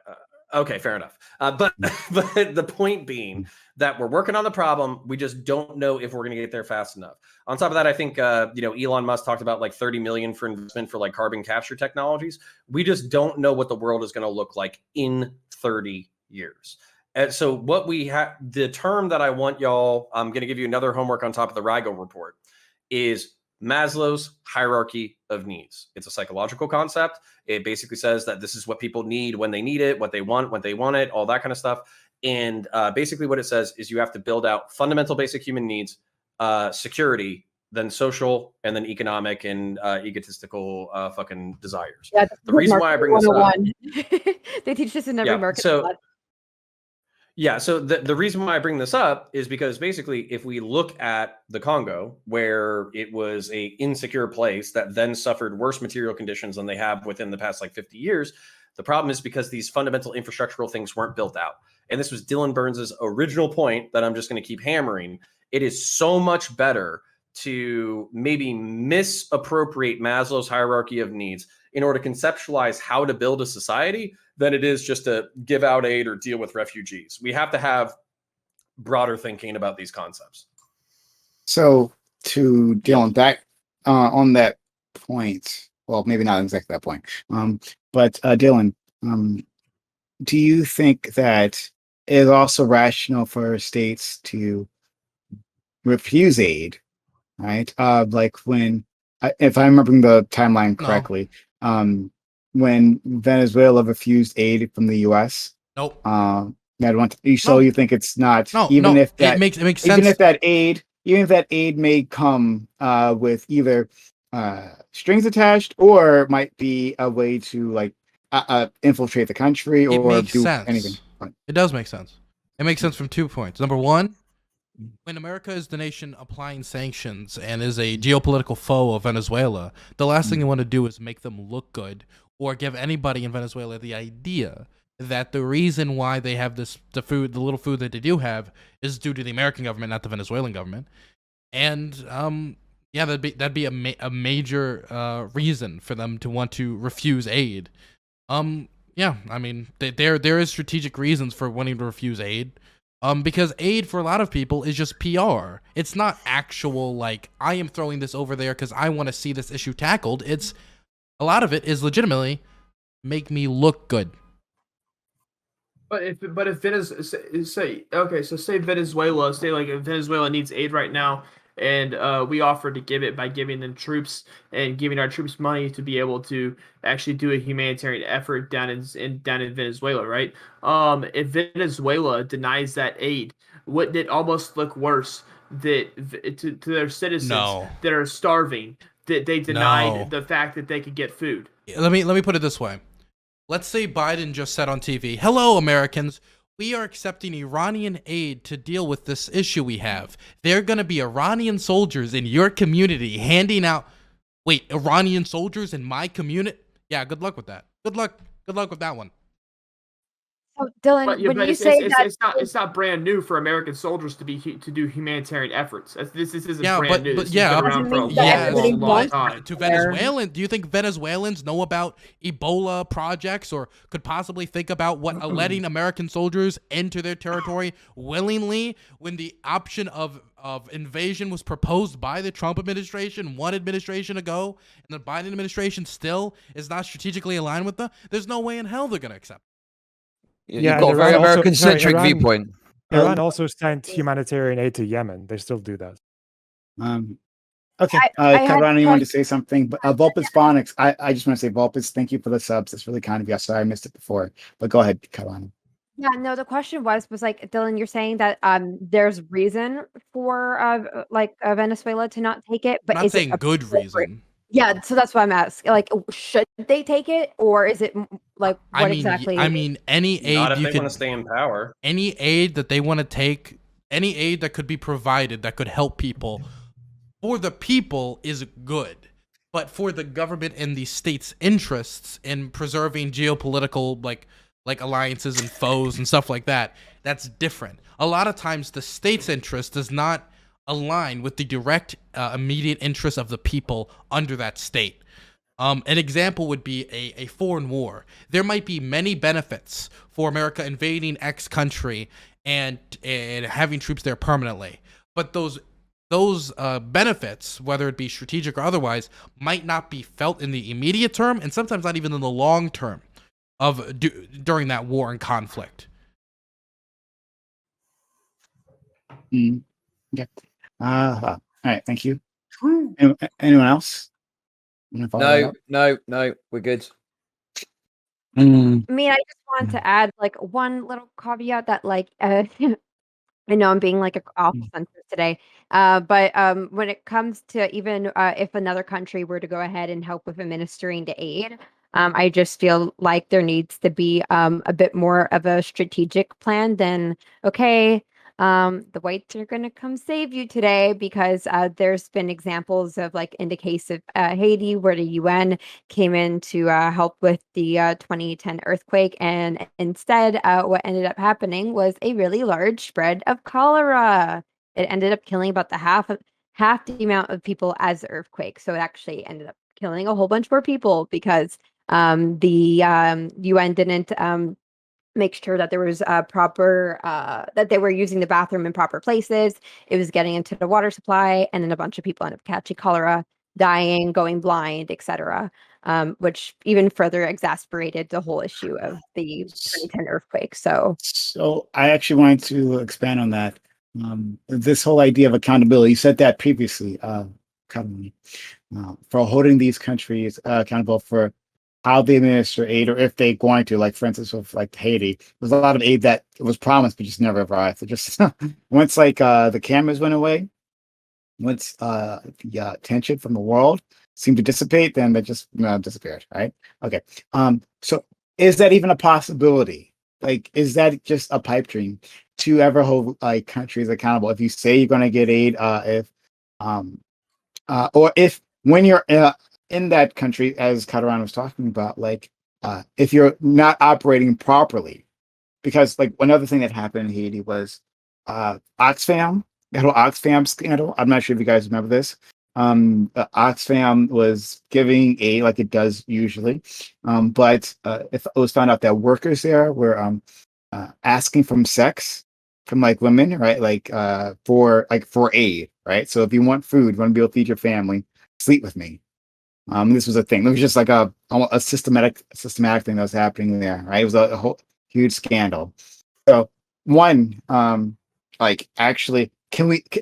Okay, fair enough. But the point being that we're working on the problem. We just don't know if we're going to get there fast enough. On top of that, I think Elon Musk talked about like 30 million for investment for like carbon capture technologies. We just don't know what the world is going to look like in 30 years. And so what we have, the term that I want y'all, I'm going to give you another homework on top of the Rigel report, is Maslow's hierarchy of needs. It's a psychological concept. It basically says that this is what people need when they need it, what they want when they want it, all that kind of stuff. And basically what it says is you have to build out fundamental basic human needs, security, then social, and then economic and egotistical fucking desires. Yeah, the reason why I bring this up, they teach this in every market. So the reason why I bring this up is because basically if we look at the Congo, where it was a insecure place that then suffered worse material conditions than they have within the past like 50 years, the problem is because these fundamental infrastructural things weren't built out. And this was Dylan Burns' original point that I'm just going to keep hammering. It is so much better to maybe misappropriate Maslow's hierarchy of needs in order to conceptualize how to build a society than it is just to give out aid or deal with refugees. We have to have broader thinking about these concepts. So to Dylan, back on that point, well, maybe not exactly that point, but Dylan, do you think that it is also rational for states to refuse aid, right? Like when, if I'm remembering the timeline correctly, when Venezuela refused aid from the U.S. Nope. So you think it's not if that it makes sense. Even if that aid may come with either strings attached or might be a way to like infiltrate the country or do anything. It does make sense. It makes sense from 2 points. Number one, when America is the nation applying sanctions and is a geopolitical foe of Venezuela, the last thing you want to do is make them look good or give anybody in Venezuela the idea that the reason why they have the little food that they do have is due to the American government, not the Venezuelan government. And that'd be a major reason for them to want to refuse aid. I mean, there is strategic reasons for wanting to refuse aid. Because aid for a lot of people is just PR. It's not actual, like, I am throwing this over there because I want to see this issue tackled. A lot of it is legitimately make me look good. But if say Venezuela, if Venezuela needs aid right now, and we offer to give it by giving them troops and giving our troops money to be able to actually do a humanitarian effort down in Venezuela, right? If Venezuela denies that aid, wouldn't it almost look worse that to their citizens that are starving that they denied the fact that they could get food? Let me put it this way. let's say Biden just said on TV, "Hello, Americans. We are accepting Iranian aid to deal with this issue we have. There are going to be Iranian soldiers in your community handing out." Wait, Iranian soldiers in my community? Yeah, good luck with that. Good luck with that one. So, Dylan, But when you say that, it's not brand new for American soldiers to do humanitarian efforts. This isn't Yeah, brand new. but This yeah, has been around doesn't for a mean that everybody long wants time. to there. Venezuelan. Do you think Venezuelans know about Ebola projects or could possibly think about what letting American soldiers enter their territory willingly when the option of invasion was proposed by the Trump administration one administration ago, and the Biden administration still is not strategically aligned with them? There's no way in hell they're going to accept. You've Yeah, got a and very Iran also- American-centric Iran- viewpoint. Iran also sent humanitarian aid to Yemen. They still do that. Okay, I had Katarina, you wanted to questions. say something? But Vulpes Phonics, I just want to say, Vulpes, thank you for the subs. It's really kind of you. Sorry I missed it before, but go ahead, Katarina. Yeah, no, the question was like, Dylan, you're saying that there's reason for Venezuela to not take it, I'm but not is it saying good appropriate? reason. Yeah, so that's why I'm asking. Like, should they take it, or is it like what exactly? I mean, any aid Not if you they could, want to stay in power. any aid that they want to take, any aid that could be provided that could help people for the people is good. But for the government and the state's interests in preserving geopolitical like alliances and foes and stuff like that, that's different. A lot of times the state's interest does not align with the direct immediate interests of the people under that state. An example would be a foreign war. There might be many benefits for America invading X country and having troops there permanently, but those benefits, whether it be strategic or otherwise, might not be felt in the immediate term, and sometimes not even in the long term of during that war and conflict. Okay. All right. Thank you. Anyone else? No, we're good. I mean, I just wanted to add like one little caveat that like I know I'm being like a awful sensitive today, but when it comes to even if another country were to go ahead and help with administering the aid, I just feel like there needs to be a bit more of a strategic plan than, okay, the whites are going to come save you today, because there's been examples of like in the case of Haiti where the UN came in to help with the 2010 earthquake, and instead what ended up happening was a really large spread of cholera. It ended up killing about half the amount of people as the earthquake. So it actually ended up killing a whole bunch more people because the UN didn't make sure that there was proper that they were using the bathroom in proper places. It was getting into the water supply, and then a bunch of people ended up catching cholera, dying, going blind, etc., which even further exacerbated the whole issue of the 2010 earthquake. So I actually wanted to expand on that. This whole idea of accountability. You said that previously, for holding these countries accountable for how they administer aid, or if they're going to, like for instance with like Haiti, there's a lot of aid that was promised but just never arrived. It just once like the cameras went away, once the tension from the world seemed to dissipate, then it just disappeared. Right? Okay. So is that even a possibility? Like, is that just a pipe dream to ever hold like countries accountable? If you say you're going to get aid, or if when you're in that country, as Kataran was talking about, like if you're not operating properly, because like another thing that happened in Haiti was Oxfam, that whole Oxfam scandal. I'm not sure if you guys remember this. Oxfam was giving aid like it does usually, but if it was found out that workers there were asking from sex from like women, right? Like for aid, right? So if you want food, you want to be able to feed your family, sleep with me. This was a thing. It was just like a systematic thing that was happening there, right? It was a whole huge scandal. So one, like actually,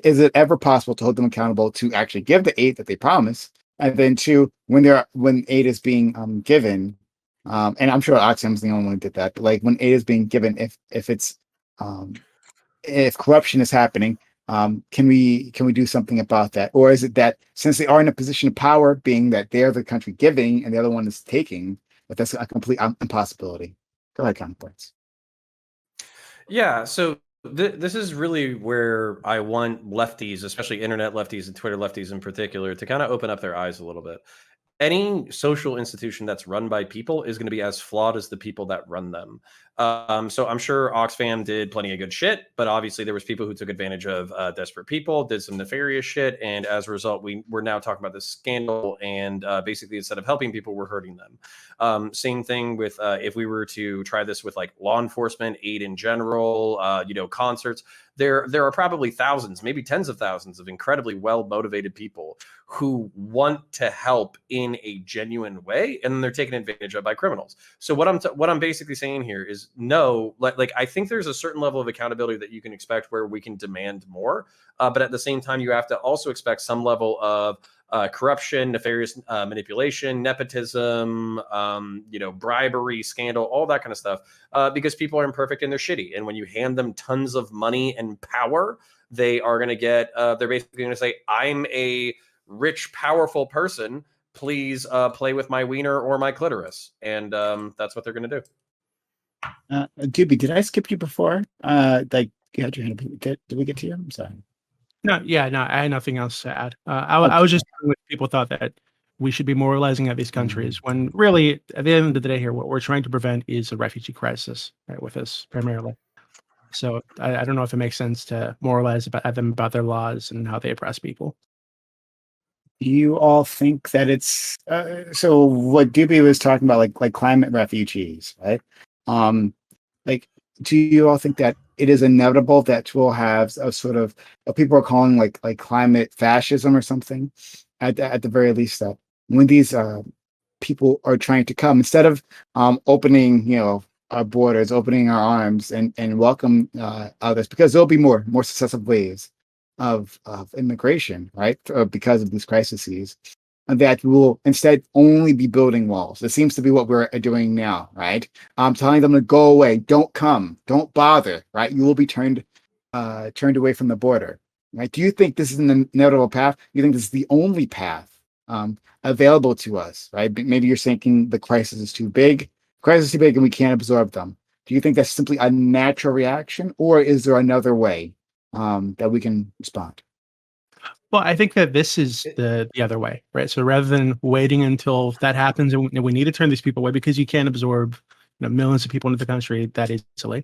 is it ever possible to hold them accountable to actually give the aid that they promise? And then two, when aid is being given, and I'm sure Oxfam's the only one who did that, but like when aid is being given, if it's if corruption is happening, can we do something about that? Or is it that since they are in a position of power, being that they're the country giving and the other one is taking, but that's a complete impossibility. Go ahead, Counterpoints. Yeah, so this is really where I want lefties, especially internet lefties and Twitter lefties in particular, to kind of open up their eyes a little bit. Any social institution that's run by people is going to be as flawed as the people that run them. So I'm sure Oxfam did plenty of good shit, but obviously there was people who took advantage of desperate people, did some nefarious shit, and as a result, we're now talking about this scandal, and basically instead of helping people, we're hurting them. Same thing with if we were to try this with like law enforcement, aid in general, concerts. There are probably thousands, maybe tens of thousands of incredibly well-motivated people who want to help in a genuine way, and they're taken advantage of by criminals. So what I'm basically saying here is no, like I think there's a certain level of accountability that you can expect where we can demand more, but at the same time you have to also expect some level of corruption, nefarious manipulation, nepotism, bribery, scandal, all that kind of stuff, because people are imperfect and they're shitty. And when you hand them tons of money and power, they are going to get, they're basically going to say, I'm a rich, powerful person. Please play with my wiener or my clitoris. And that's what they're going to do. Doobie, did I skip you before? Like, you had your hand up. Did we get to you? I'm sorry. No, I had nothing else to add. I was just with people thought that we should be moralizing at these countries when really, at the end of the day here, what we're trying to prevent is a refugee crisis, right, with this primarily. So I don't know if it makes sense to moralize at them about their laws and how they oppress people. Do you all think that it's so what Doobie was talking about, like climate refugees, right? Like, do you all think that it is inevitable that we'll have a sort of what people are calling like climate fascism or something at the very least, that when these people are trying to come, instead of opening our borders, opening our arms and welcome others, because there'll be more successive waves of immigration, right, because of these crises, and that will instead only be building walls. It seems to be what we're doing now, right? Telling them to go away, don't come, don't bother, right? You will be turned away from the border, right? Do you think this is an inevitable path? Do you think this is the only path available to us, right? Maybe you're thinking the crisis is too big, and we can't absorb them. Do you think that's simply a natural reaction, or is there another way that we can respond? Well, I think that this is the other way, right? So rather than waiting until that happens, and we need to turn these people away because you can't absorb millions of people into the country that easily.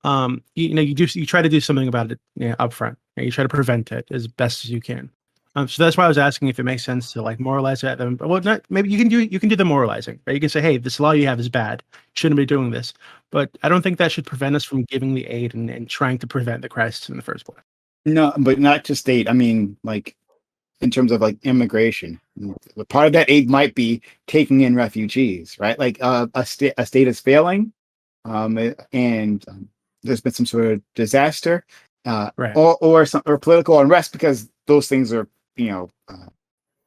You try to do something about it up front. Right? You try to prevent it as best as you can. So that's why I was asking if it makes sense to like moralize at them. Well, maybe you can do the moralizing, right? You can say, hey, this law you have is bad. You shouldn't be doing this. But I don't think that should prevent us from giving the aid and trying to prevent the crisis in the first place. No, but not just aid. I mean, like in terms of like immigration, part of that aid might be taking in refugees, right? Like a state is failing, and there's been some sort of disaster, right, or political unrest, because those things are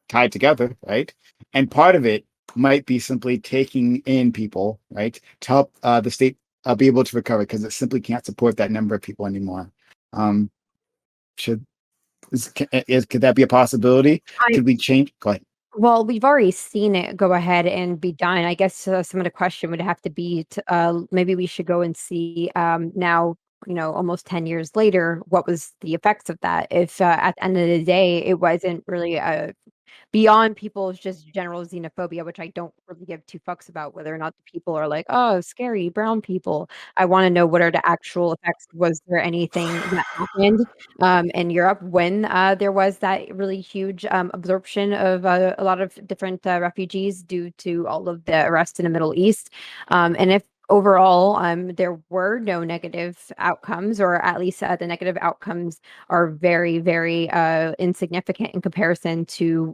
tied together, right? And part of it might be simply taking in people, right, to help the state be able to recover, because it simply can't support that number of people anymore. Could that be a possibility? Could we change? Go ahead. Well, we've already seen it go ahead and be done. I guess some of the question would have to be maybe we should go and see now, almost 10 years later, what was the effects of that? If at the end of the day, it wasn't really beyond people's just general xenophobia, which I don't really give two fucks about whether or not the people are like, oh, scary brown people. I want to know what are the actual effects. Was there anything that happened in Europe when there was that really huge absorption of a lot of different refugees due to all of the arrests in the Middle East? And if overall there were no negative outcomes, or at least the negative outcomes are very, very insignificant in comparison to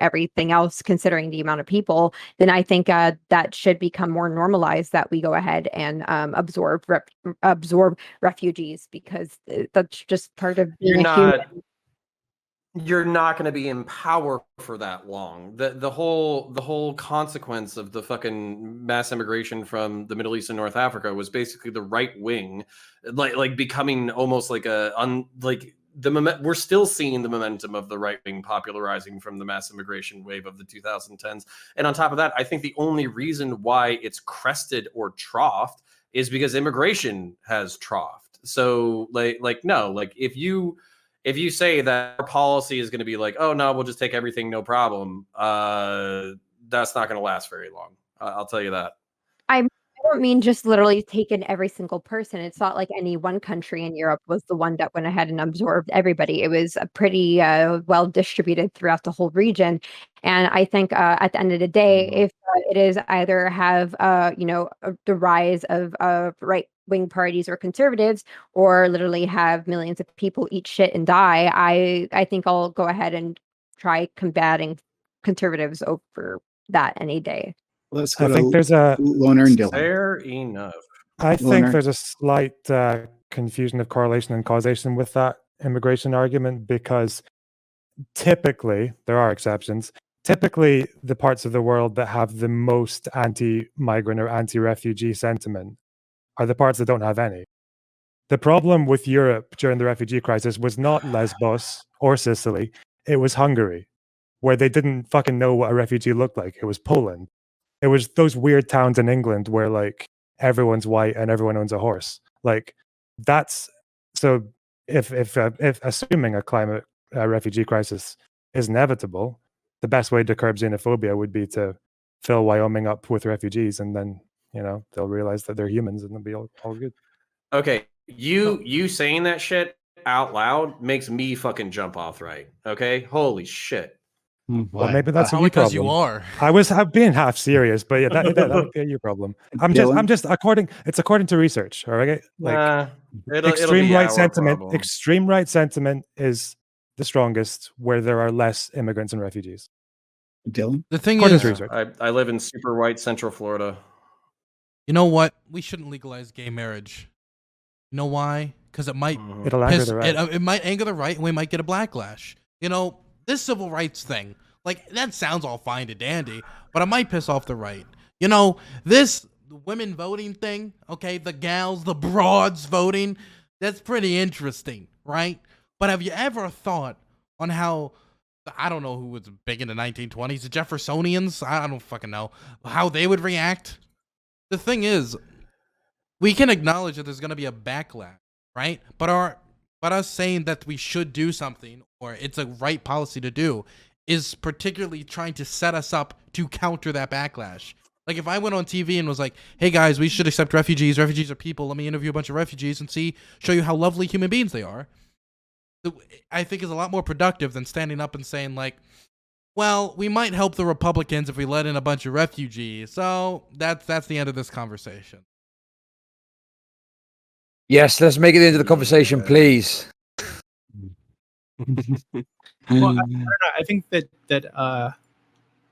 everything else, considering the amount of people, then I think that should become more normalized, that we go ahead and absorb refugees, because that's just part of being a human. You're not going to be in power for that long. The whole consequence of the fucking mass immigration from the Middle East and North Africa was basically the right wing, like becoming almost like we're still seeing the momentum of the right wing popularizing from the mass immigration wave of the 2010s. And on top of that, I think the only reason why it's crested or troughed is because immigration has troughed. So if you say that our policy is going to be like, oh no, we'll just take everything, no problem, that's not going to last very long. I'll tell you that. I don't mean just literally taking every single person. It's not like any one country in Europe was the one that went ahead and absorbed everybody. It was a pretty well distributed throughout the whole region. And I think at the end of the day, if it is either have the rise of right wing parties or conservatives, or literally have millions of people eat shit and die, I think I'll go ahead and try combating conservatives over that any day. Let's go I think there's a Loner and Dylan. Fair enough. I think there's a slight confusion of correlation and causation with that immigration argument, because typically, there are exceptions, typically the parts of the world that have the most anti-migrant or anti-refugee sentiment are the parts that don't have any. The problem with Europe during the refugee crisis was not Lesbos or Sicily, it was Hungary, where they didn't fucking know what a refugee looked like. It was Poland. It was those weird towns in England where like everyone's white and everyone owns a horse. Like that's so. If assuming a climate refugee crisis is inevitable, the best way to curb xenophobia would be to fill Wyoming up with refugees, and then they'll realize that they're humans and they'll be all good. Okay, you saying that shit out loud makes me fucking jump off. Right? Okay, holy shit. Well, maybe that's a you because problem. you are. I was being half serious, but yeah, that would be a you problem. I'm just according to research. All right, like extreme right sentiment. Problem. Extreme right sentiment is the strongest where there are less immigrants and refugees. Dylan, the thing according is, to research. I live in super white Central Florida. You know what? We shouldn't legalize gay marriage. You know why? Because it might It'll anger the right. It might anger the right, and we might get a backlash. This civil rights thing, like, that sounds all fine and dandy, but it might piss off the right. This women voting thing, okay, the gals, the broads voting, that's pretty interesting, right? But have you ever thought on how, I don't know who was big in the 1920s, the Jeffersonians, I don't fucking know, how they would react? The thing is, we can acknowledge that there's going to be a backlash, right? But us saying that we should do something, or it's a right policy to do, is particularly trying to set us up to counter that backlash. Like, if I went on TV and was like, hey guys, we should accept refugees are people, let me interview a bunch of refugees and show you how lovely human beings they are, I think is a lot more productive than standing up and saying like, well, we might help the Republicans if we let in a bunch of refugees. So that's the end of this conversation. Yes, let's make it into the conversation, please. Well, I don't know. I think that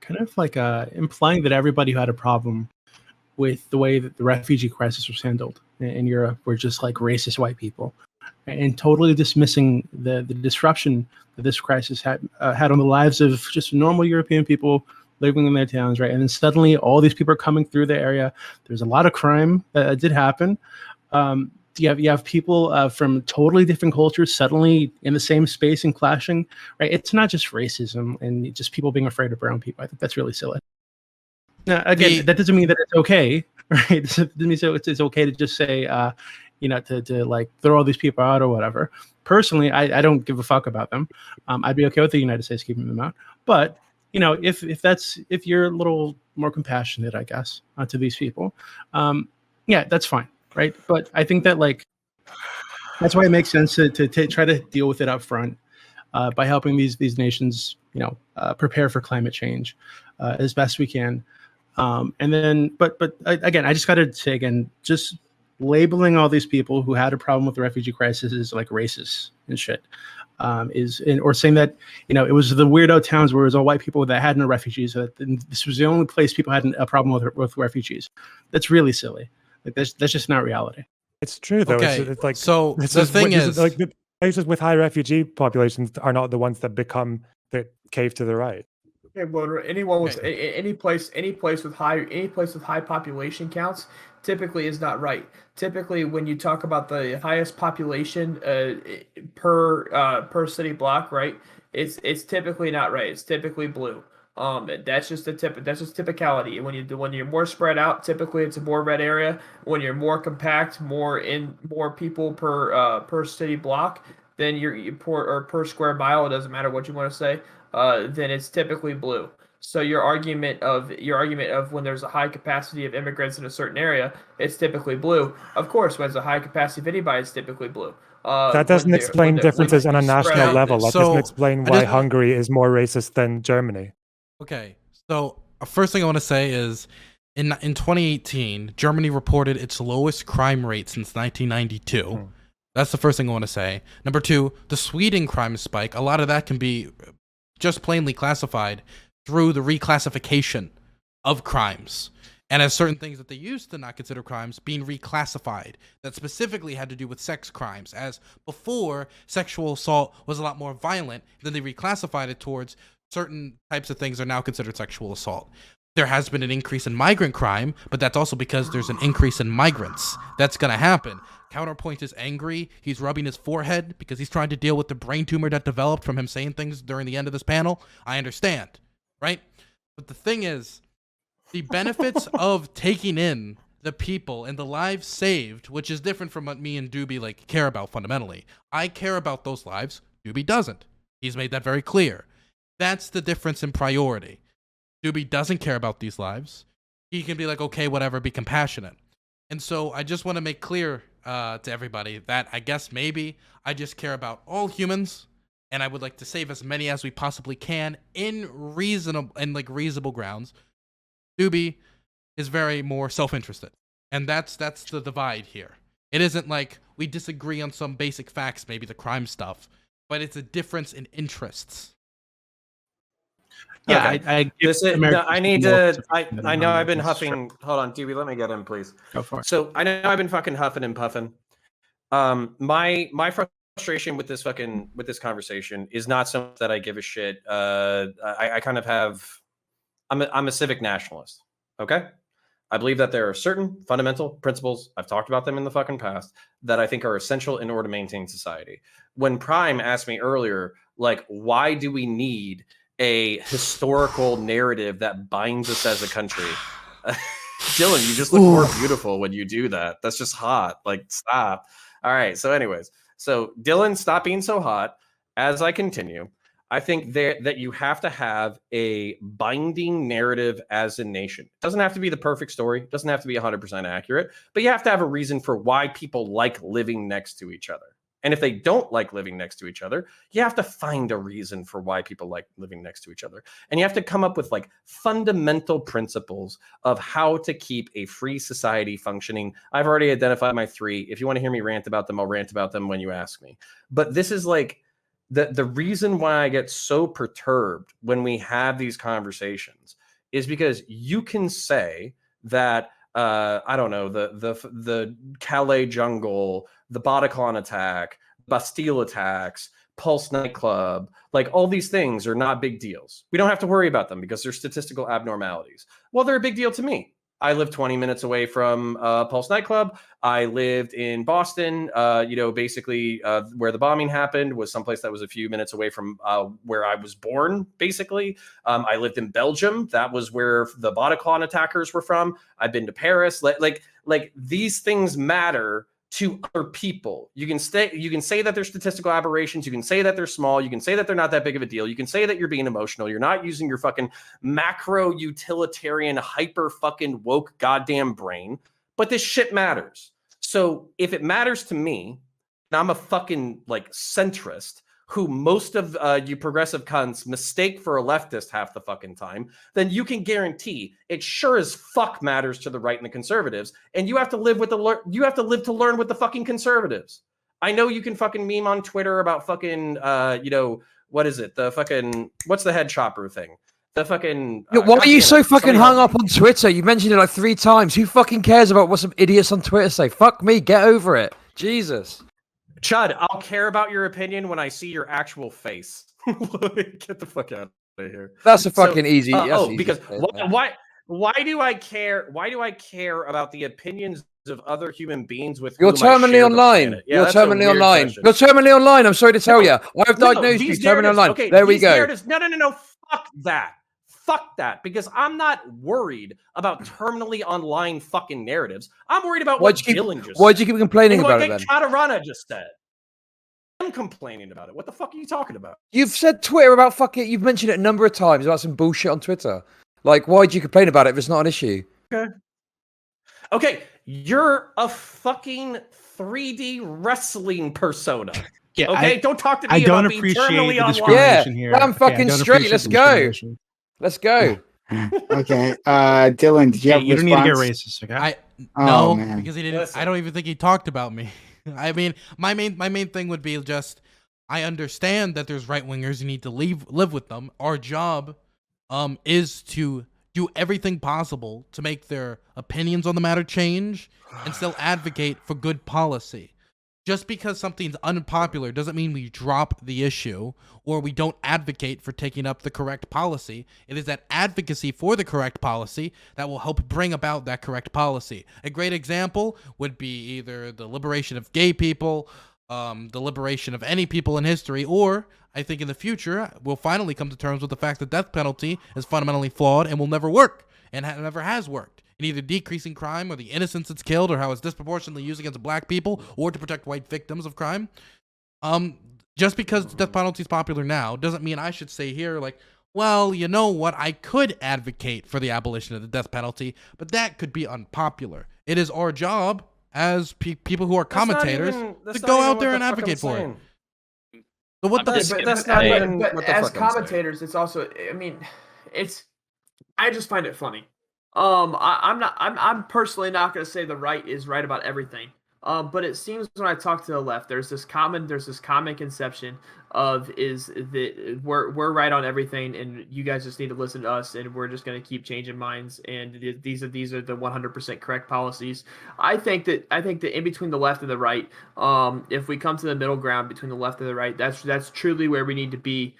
kind of like implying that everybody who had a problem with the way that the refugee crisis was handled in Europe were just like racist white people, and totally dismissing the disruption that this crisis had on the lives of just normal European people living in their towns, right? And then suddenly all these people are coming through the area. There's a lot of crime that did happen. You have people from totally different cultures suddenly in the same space and clashing, right? It's not just racism and just people being afraid of brown people. I think that's really silly. Now, again, that doesn't mean that it's okay, right? It doesn't mean it's okay to just say, to like throw all these people out or whatever. Personally, I don't give a fuck about them. I'd be okay with the United States keeping them out. But if you're a little more compassionate, I guess, to these people, yeah, that's fine. Right. But I think that that's why it makes sense to try to deal with it up front by helping these nations, prepare for climate change as best we can. And then but again, I just got to say again, just labeling all these people who had a problem with the refugee crisis as like racist and shit or saying that, it was the weirdo towns where it was all white people that had no refugees. So this was the only place people had a problem with refugees. That's really silly. Like that's just not reality. It's true though. Okay. It's like so it's the thing is, like the places with high refugee populations are not the ones that become the cave to the right. Anyone with any place with high population counts typically is not right. Typically, when you talk about the highest population per city block, right? It's typically not right. It's typically blue. That's just typicality. When you're more spread out, typically it's a more red area. When you're more compact, more people per city block, then per square mile. It doesn't matter what you want to say. Then it's typically blue. So your argument of when there's a high capacity of immigrants in a certain area, it's typically blue. Of course, when there's a high capacity of anybody, it's typically blue. That doesn't explain differences on a national level. That doesn't explain why Hungary is more racist than Germany. Okay, so first thing I want to say is, in 2018, Germany reported its lowest crime rate since 1992. That's the first thing I want to say. Number two, the Sweden crime spike, a lot of that can be just plainly classified through the reclassification of crimes. And as certain things that they used to not consider crimes being reclassified that specifically had to do with sex crimes. As before, sexual assault was a lot more violent, then they reclassified it towards certain types of things are now considered sexual assault. There has been an increase in migrant crime, but that's also because there's an increase in migrants. That's going to happen. Counterpoint is angry. He's rubbing his forehead because he's trying to deal with the brain tumor that developed from him saying things during the end of this panel. I understand, right? But the thing is, the benefits of taking in the people and the lives saved, which is different from what me and Doobie care about fundamentally. I care about those lives. Doobie doesn't. He's made that very clear. That's the difference in priority. Doobie doesn't care about these lives. He can be like, okay, whatever, be compassionate. And so I just want to make clear to everybody that I guess maybe I just care about all humans, and I would like to save as many as we possibly can in reasonable grounds. Doobie is very more self-interested, and that's the divide here. It isn't like we disagree on some basic facts, maybe the crime stuff, but it's a difference in interests. Yeah, I know I've been huffing. Hold on, Doobie, let me get in, please. Go for it. So I know I've been fucking huffing and puffing. My frustration with this conversation is not so much that I give a shit. I kind of have. I'm a civic nationalist. Okay, I believe that there are certain fundamental principles, I've talked about them in the fucking past, that I think are essential in order to maintain society. When Prime asked me earlier, why do we need a historical narrative that binds us as a country? Dylan, you just look more beautiful when you do that. That's just hot. Stop. All right. So anyways, Dylan, stop being so hot. As I continue, I think that you have to have a binding narrative as a nation. It doesn't have to be the perfect story. It doesn't have to be 100% accurate, but you have to have a reason for why people like living next to each other. And if they don't like living next to each other, you have to find a reason for why people like living next to each other. And you have to come up with fundamental principles of how to keep a free society functioning. I've already identified my three. If you want to hear me rant about them, I'll rant about them when you ask me. But this is the reason why I get so perturbed when we have these conversations is because you can say that I don't know, the Calais jungle, the Bataclan attack, Bastille attacks, Pulse nightclub, all these things are not big deals. We don't have to worry about them because they're statistical abnormalities. Well, they're a big deal to me. I live 20 minutes away from Pulse nightclub. I lived in Boston, basically where the bombing happened was someplace that was a few minutes away from where I was born, basically. I lived in Belgium. That was where the Bataclan attackers were from. I've been to Paris. These things matter to other people. You can say that they're statistical aberrations. You can say that they're small. You can say that they're not that big of a deal. You can say that you're being emotional. You're not using your fucking macro utilitarian hyper fucking woke goddamn brain. But this shit matters. So if it matters to me, and I'm a fucking centrist who most of you progressive cunts mistake for a leftist half the fucking time, then you can guarantee it sure as fuck matters to the right and the conservatives, and you have to live to learn with the fucking conservatives. I know you can fucking meme on Twitter about fucking what is it? The fucking what's the head chopper thing? The fucking why are you so fucking hung up on Twitter? You mentioned it 3 times. Who fucking cares about what some idiots on Twitter say? Fuck me, get over it. Jesus. Chud, I'll care about your opinion when I see your actual face. Get the fuck out. here. That's a fucking easy. Because why do I care? Why do I care about the opinions of other human beings with You're whom I terminally share the online. planet? Yeah, You're that's a terminally weird online. question. You're terminally online. I'm sorry to tell you. I have diagnosed you these terminally narratives- online. Okay, there we these go. narratives- No. Fuck that. Fuck that. Because I'm not worried about terminally online fucking narratives. I'm worried about what Dylan just said. Why'd you keep complaining and about what it then? Katarana just said. I'm complaining about it. What the fuck are you talking about? You've said Twitter about fucking. You've mentioned it a number of times about some bullshit on Twitter. Like, why'd you complain about it if it's not an issue? Okay, you're a fucking 3D wrestling persona. Yeah, okay, don't talk to me I don't about being appreciate terminally the online. discrimination here. I'm fucking I don't straight. appreciate Let's the go. discrimination. Let's go. Okay, Dylan, did you have a You don't need to get response? racist, okay? No, man. because he didn't. Listen. I don't even think he talked about me. I mean, my main thing would be just I understand that there's right wingers. You need to live with them. Our job, is to do everything possible to make their opinions on the matter change and still advocate for good policy. Just because something's unpopular doesn't mean we drop the issue or we don't advocate for taking up the correct policy. It is that advocacy for the correct policy that will help bring about that correct policy. A great example would be either the liberation of gay people, the liberation of any people in history, or I think in the future we'll finally come to terms with the fact that death penalty is fundamentally flawed and will never work and never has worked. In either decreasing crime or the innocents it's killed or how it's disproportionately used against black people or to protect white victims of crime. Just because the death penalty is popular now doesn't mean I should say here like, well, you know what, I could advocate for the abolition of the death penalty, but that could be unpopular. It is our job as people who are commentators to go out there and advocate for it. But what But as saying. commentators, it's also. I mean, it's. I just find it funny. I'm personally not going to say the right is right about everything. But it seems when I talk to the left, there's this common conception of is that we're right on everything, and you guys just need to listen to us, and we're just going to keep changing minds, and these are the 100% correct policies. I think that in between the left and the right, if we come to the middle ground between the left and the right, that's truly where we need to be.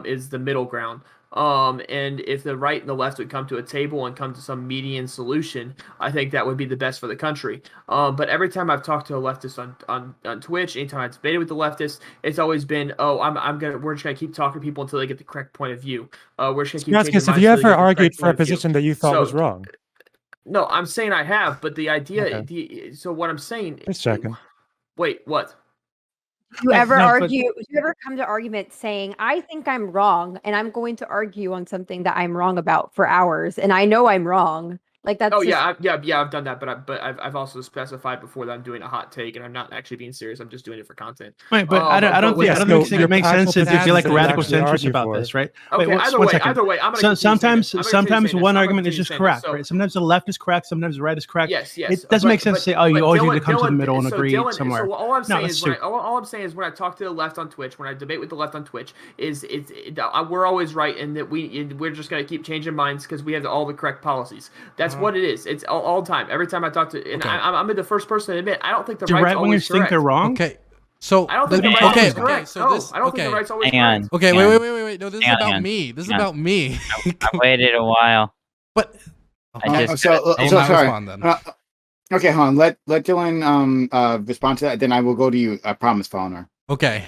Is the middle ground. And if the right and the left would come to a table and come to some median solution, I think that would be the best for the country. But every time I've talked to a leftist on Twitch, anytime I've debated with the leftists, it's always been, we're just gonna keep talking to people until they get the correct point of view. We're just gonna keep. Have you ever argued for a position that you thought was wrong? No, I'm saying I have, but the idea. So what I'm saying. Just checking. Wait, what? Do you ever come to argument saying, I think I'm wrong, and I'm going to argue on something that I'm wrong about for hours, and I know I'm wrong? Like that's. I've done that, but I've also specified before that I'm doing a hot take, and I'm not actually being serious. I'm just doing it for content. Wait, but I don't think it makes sense if you feel like radical centrist about this, right? Okay, wait, either way, I'm gonna sometimes one argument is just correct, right? Sometimes the left is correct, sometimes the right is correct. Yes. It doesn't make sense to say, you always need to come to the middle and agree somewhere. So all I'm saying is when I talk to the left on Twitch, when I debate with the left on Twitch, we're always right, and that we're just gonna keep changing minds because we have all the correct policies. That's what it is. It's all the time. Every time I talk to, and I'm the first person to admit I don't think the right's always correct. Think they're wrong? Okay. So I don't think the right's always correct. So this, I don't think the right's always correct. Okay, wait. No, this is about me. This is about me. I waited a while. But sorry. Okay, hold on. Let Dylan respond to that. Then I will go to you. I promise, Fauner. Okay.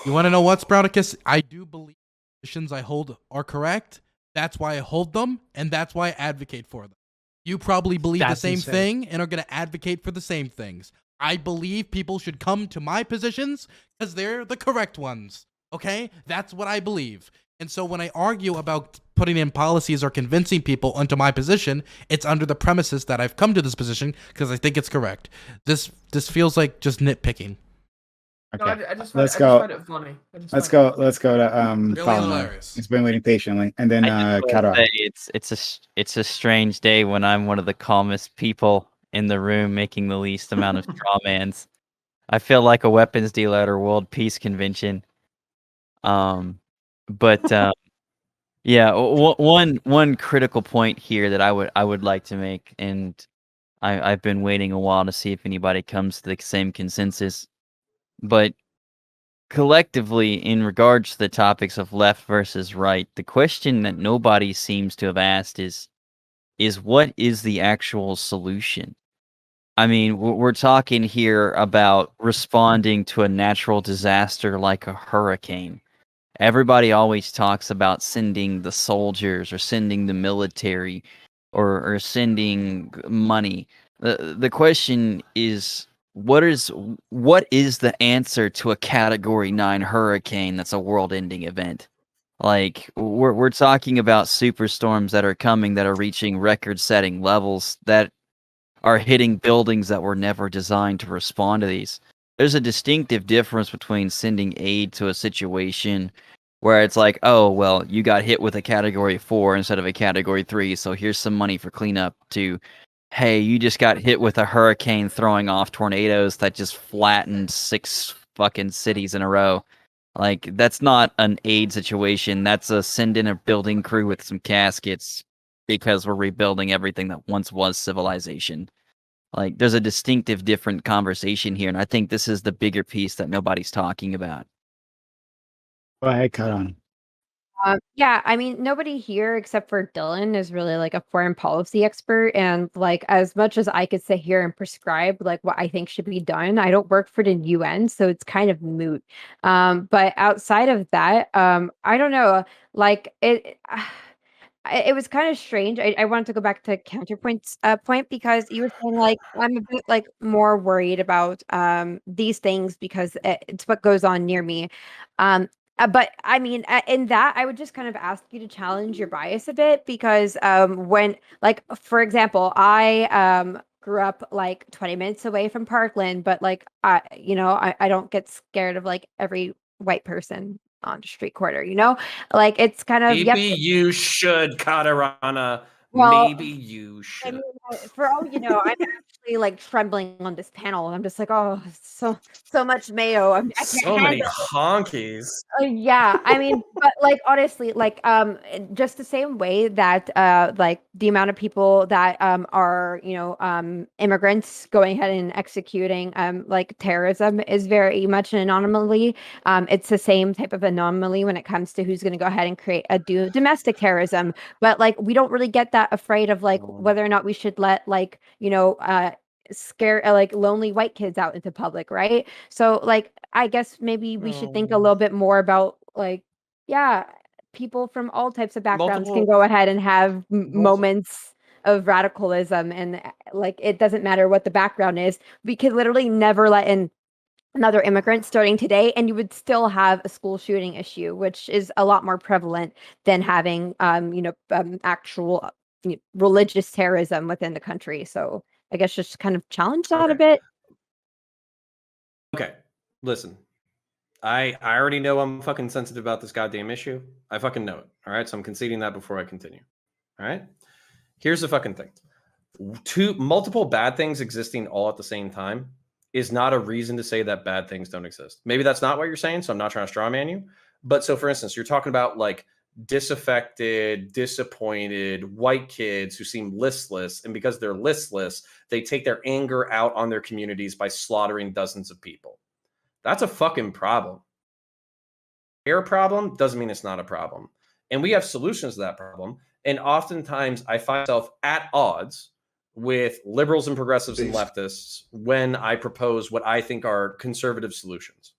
You want to know what, Sprouticus? I do believe the positions I hold are correct. That's why I hold them, and that's why I advocate for them. You probably believe the same thing and are going to advocate for the same things. I believe people should come to my positions because they're the correct ones. Okay? That's what I believe. And so when I argue about putting in policies or convincing people onto my position, it's under the premises that I've come to this position because I think it's correct. This feels like just nitpicking. Okay. No, I just let's find it funny. Let's go to Fauner. It's been waiting patiently, and then Kara. It's a strange day when I'm one of the calmest people in the room, making the least amount of strawmans. I feel like a weapons dealer at a world peace convention. Yeah, one critical point here that I would like to make, and I've been waiting a while to see if anybody comes to the same consensus. But collectively, in regards to the topics of left versus right, the question that nobody seems to have asked is what is the actual solution? I mean, we're talking here about responding to a natural disaster like a hurricane. Everybody always talks about sending the soldiers or sending the military or sending money. The question is what is the answer to a category 9 hurricane that's a world-ending event? Like we're talking about superstorms that are coming that are reaching record-setting levels that are hitting buildings that were never designed to respond to these. There's a distinctive difference between sending aid to a situation where it's like, oh, well, you got hit with a category 4 instead of a category 3, so here's some money for cleanup, to, hey, you just got hit with a hurricane throwing off tornadoes that just flattened 6 fucking cities in a row. Like, that's not an aid situation. That's a send in a building crew with some caskets because we're rebuilding everything that once was civilization. Like, there's a distinctive different conversation here, and I think this is the bigger piece that nobody's talking about. Go ahead, cut on. Yeah, I mean, nobody here except for Dylan is really like a foreign policy expert. And like, as much as I could sit here and prescribe like what I think should be done, I don't work for the UN, so it's kind of moot. But outside of that, I don't know. Like it was kind of strange. I wanted to go back to Counterpoint's point because you were saying like I'm a bit like more worried about these things because it's what goes on near me. But I mean, in that, I would just kind of ask you to challenge your bias a bit because when, like, for example, I grew up like 20 minutes away from Parkland, but like, I don't get scared of like every white person on the street corner, like it's kind of, Maybe you should, Katarana. well, Maybe you I should. mean, for all you know, I'm actually like trembling on this panel. I'm just like, oh, so much mayo. I can't So many handle honkies. Yeah, I mean, but like honestly, like just the same way that like the amount of people that are immigrants going ahead and executing like terrorism is very much an anomaly. It's the same type of anomaly when it comes to who's going to go ahead and create a domestic terrorism. But like we don't really get that afraid of like whether or not we should let like scare like lonely white kids out into public, right? So like I guess maybe we should think a little bit more about like, yeah, people from all types of backgrounds can go ahead and have moments of radicalism, and like it doesn't matter what the background is. We could literally never let in another immigrant starting today, and you would still have a school shooting issue, which is a lot more prevalent than having actual religious terrorism within the country. So I guess just kind of challenge that a bit. Okay, listen. I already know I'm fucking sensitive about this goddamn issue. I fucking know it. All right, so I'm conceding that before I continue. All right. Here's the fucking thing. Multiple bad things existing all at the same time is not a reason to say that bad things don't exist. Maybe that's not what you're saying, so I'm not trying to straw man you. But so, for instance, you're talking about like disaffected, disappointed white kids who seem listless, and because they're listless, they take their anger out on their communities by slaughtering dozens of people. That's a fucking problem. Air problem doesn't mean it's not a problem. And we have solutions to that problem. And oftentimes I find myself at odds with liberals and progressives and leftists when I propose what I think are conservative solutions.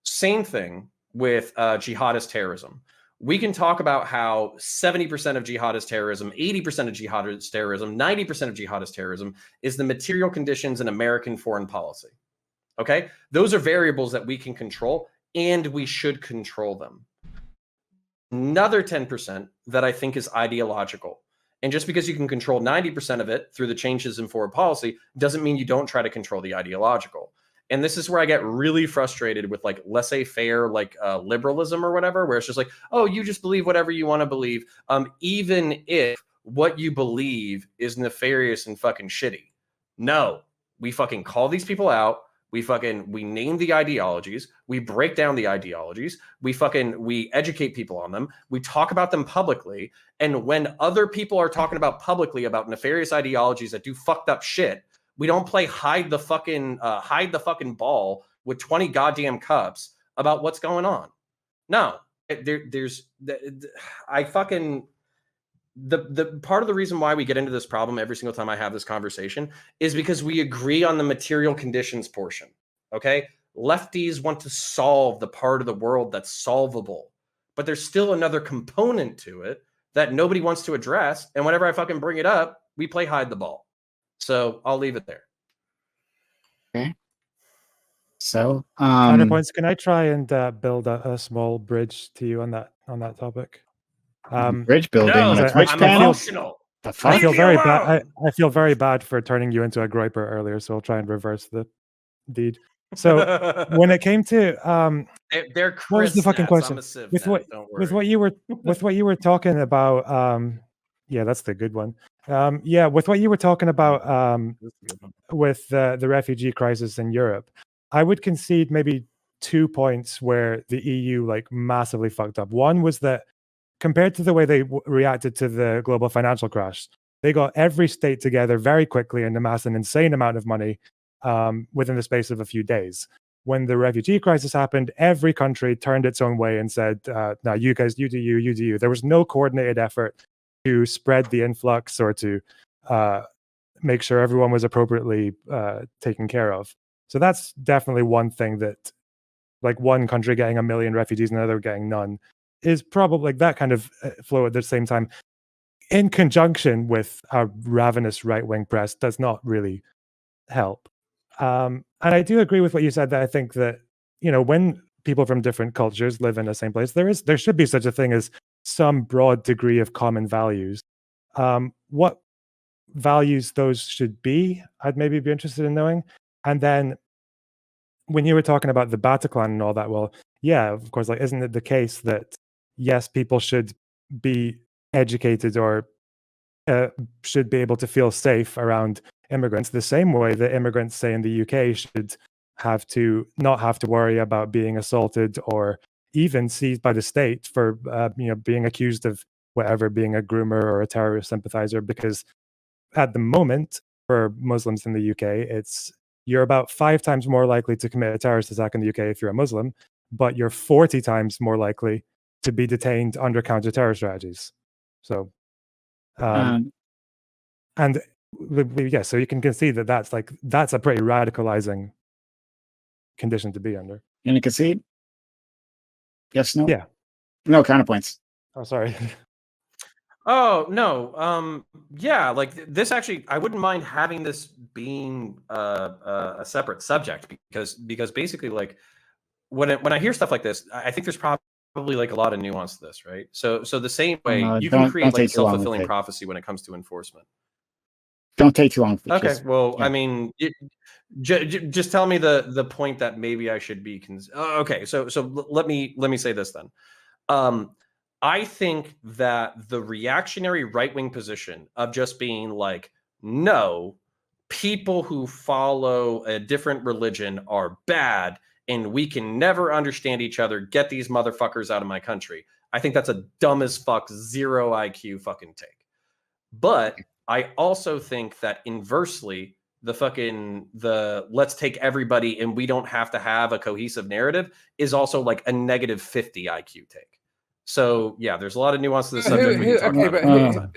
Same thing with jihadist terrorism. We can talk about how 70% of jihadist terrorism, 80% of jihadist terrorism, 90% of jihadist terrorism is the material conditions in American foreign policy. Okay? Those are variables that we can control, and we should control them. Another 10% that I think is ideological. And just because you can control 90% of it through the changes in foreign policy doesn't mean you don't try to control the ideological. And this is where I get really frustrated with like laissez-faire, like liberalism or whatever, where it's just like, oh, you just believe whatever you want to believe, even if what you believe is nefarious and fucking shitty. No, we fucking call these people out. We name the ideologies, we break down the ideologies, we educate people on them, we talk about them publicly. And when other people are talking about publicly about nefarious ideologies that do fucked up shit, we don't play hide the fucking ball with 20 goddamn cups about what's going on. No, there's I fucking the part of the reason why we get into this problem every single time I have this conversation is because we agree on the material conditions portion. Okay, lefties want to solve the part of the world that's solvable, but there's still another component to it that nobody wants to address. And whenever I fucking bring it up, we play hide the ball. So I'll leave it there. Okay. So, Counterpoints. Can I try and build a small bridge to you on that topic? bridge building on a Twitch I'm panel. emotional. The fuck? I feel very bad. I feel very bad for turning you into a groiper earlier, so I'll try and reverse the deed. So when it came to they're what was the fucking question? With what you were talking about, yeah, that's the good one. Yeah, with what you were talking about with the refugee crisis in Europe, I would concede maybe 2 points where the EU like massively fucked up. One was that compared to the way they reacted to the global financial crash, they got every state together very quickly and amassed an insane amount of money within the space of a few days. When the refugee crisis happened, every country turned its own way and said, no, you guys, you do you, you do you. There was no coordinated effort to spread the influx or to make sure everyone was appropriately taken care of. So that's definitely one thing that, like one country getting 1 million refugees and another getting none, is probably like that kind of flow at the same time, in conjunction with a ravenous right-wing press, does not really help. And I do agree with what you said, that I think that, you know, when people from different cultures live in the same place, there should be such a thing as some broad degree of common values. What values those should be, I'd maybe be interested in knowing. And then when you were talking about the Bataclan and all that, well, yeah, of course, like, isn't it the case that yes, people should be educated or should be able to feel safe around immigrants, the same way that immigrants, say in the UK, should not have to worry about being assaulted or even seized by the state for being accused of whatever, being a groomer or a terrorist sympathizer. Because at the moment, for Muslims in the UK, you're about 5 times more likely to commit a terrorist attack in the UK if you're a Muslim, but you're 40 times more likely to be detained under counter-terror strategies. So, and yeah, so you can see that that's a pretty radicalizing condition to be under. You gonna concede? Yes, no? Yeah. No counterpoints. Oh, sorry. Oh no, yeah, like this actually, I wouldn't mind having this being a separate subject because basically, like when I hear stuff like this, I think there's probably like a lot of nuance to this, right? So the same way you can create like a self-fulfilling prophecy when it comes to enforcement. Don't take too long. Okay, well, yeah. I mean, just tell me the point that maybe I should be. Okay, so let me say this then. I think that the reactionary right-wing position of just being like, no, people who follow a different religion are bad and we can never understand each other. Get these motherfuckers out of my country. I think that's a dumb as fuck, 0 IQ fucking take. But I also think that inversely, the let's take everybody and we don't have to have a cohesive narrative is also like a negative 50 IQ take. So yeah, there's a lot of nuance to the subject.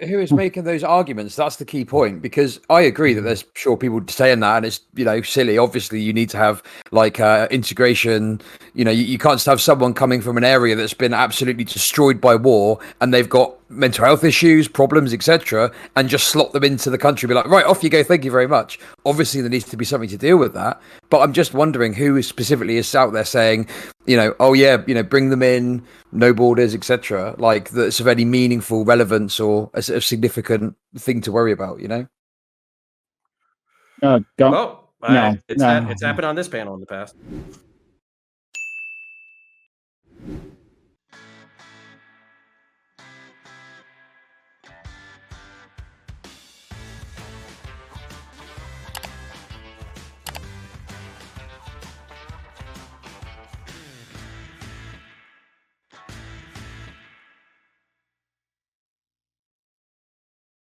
Who is making those arguments? That's the key point, because I agree that there's sure people saying that, and it's silly. Obviously, you need to have like integration. You can't just have someone coming from an area that's been absolutely destroyed by war, and they've got mental health issues, problems, etc., and just slot them into the country. Be like, right, off you go. Thank you very much. Obviously, there needs to be something to deal with that. But I'm just wondering who specifically is out there saying, oh yeah, bring them in, no borders, etc. Like that's of any meaningful relevance or a significant thing to worry about. It's happened on this panel in the past.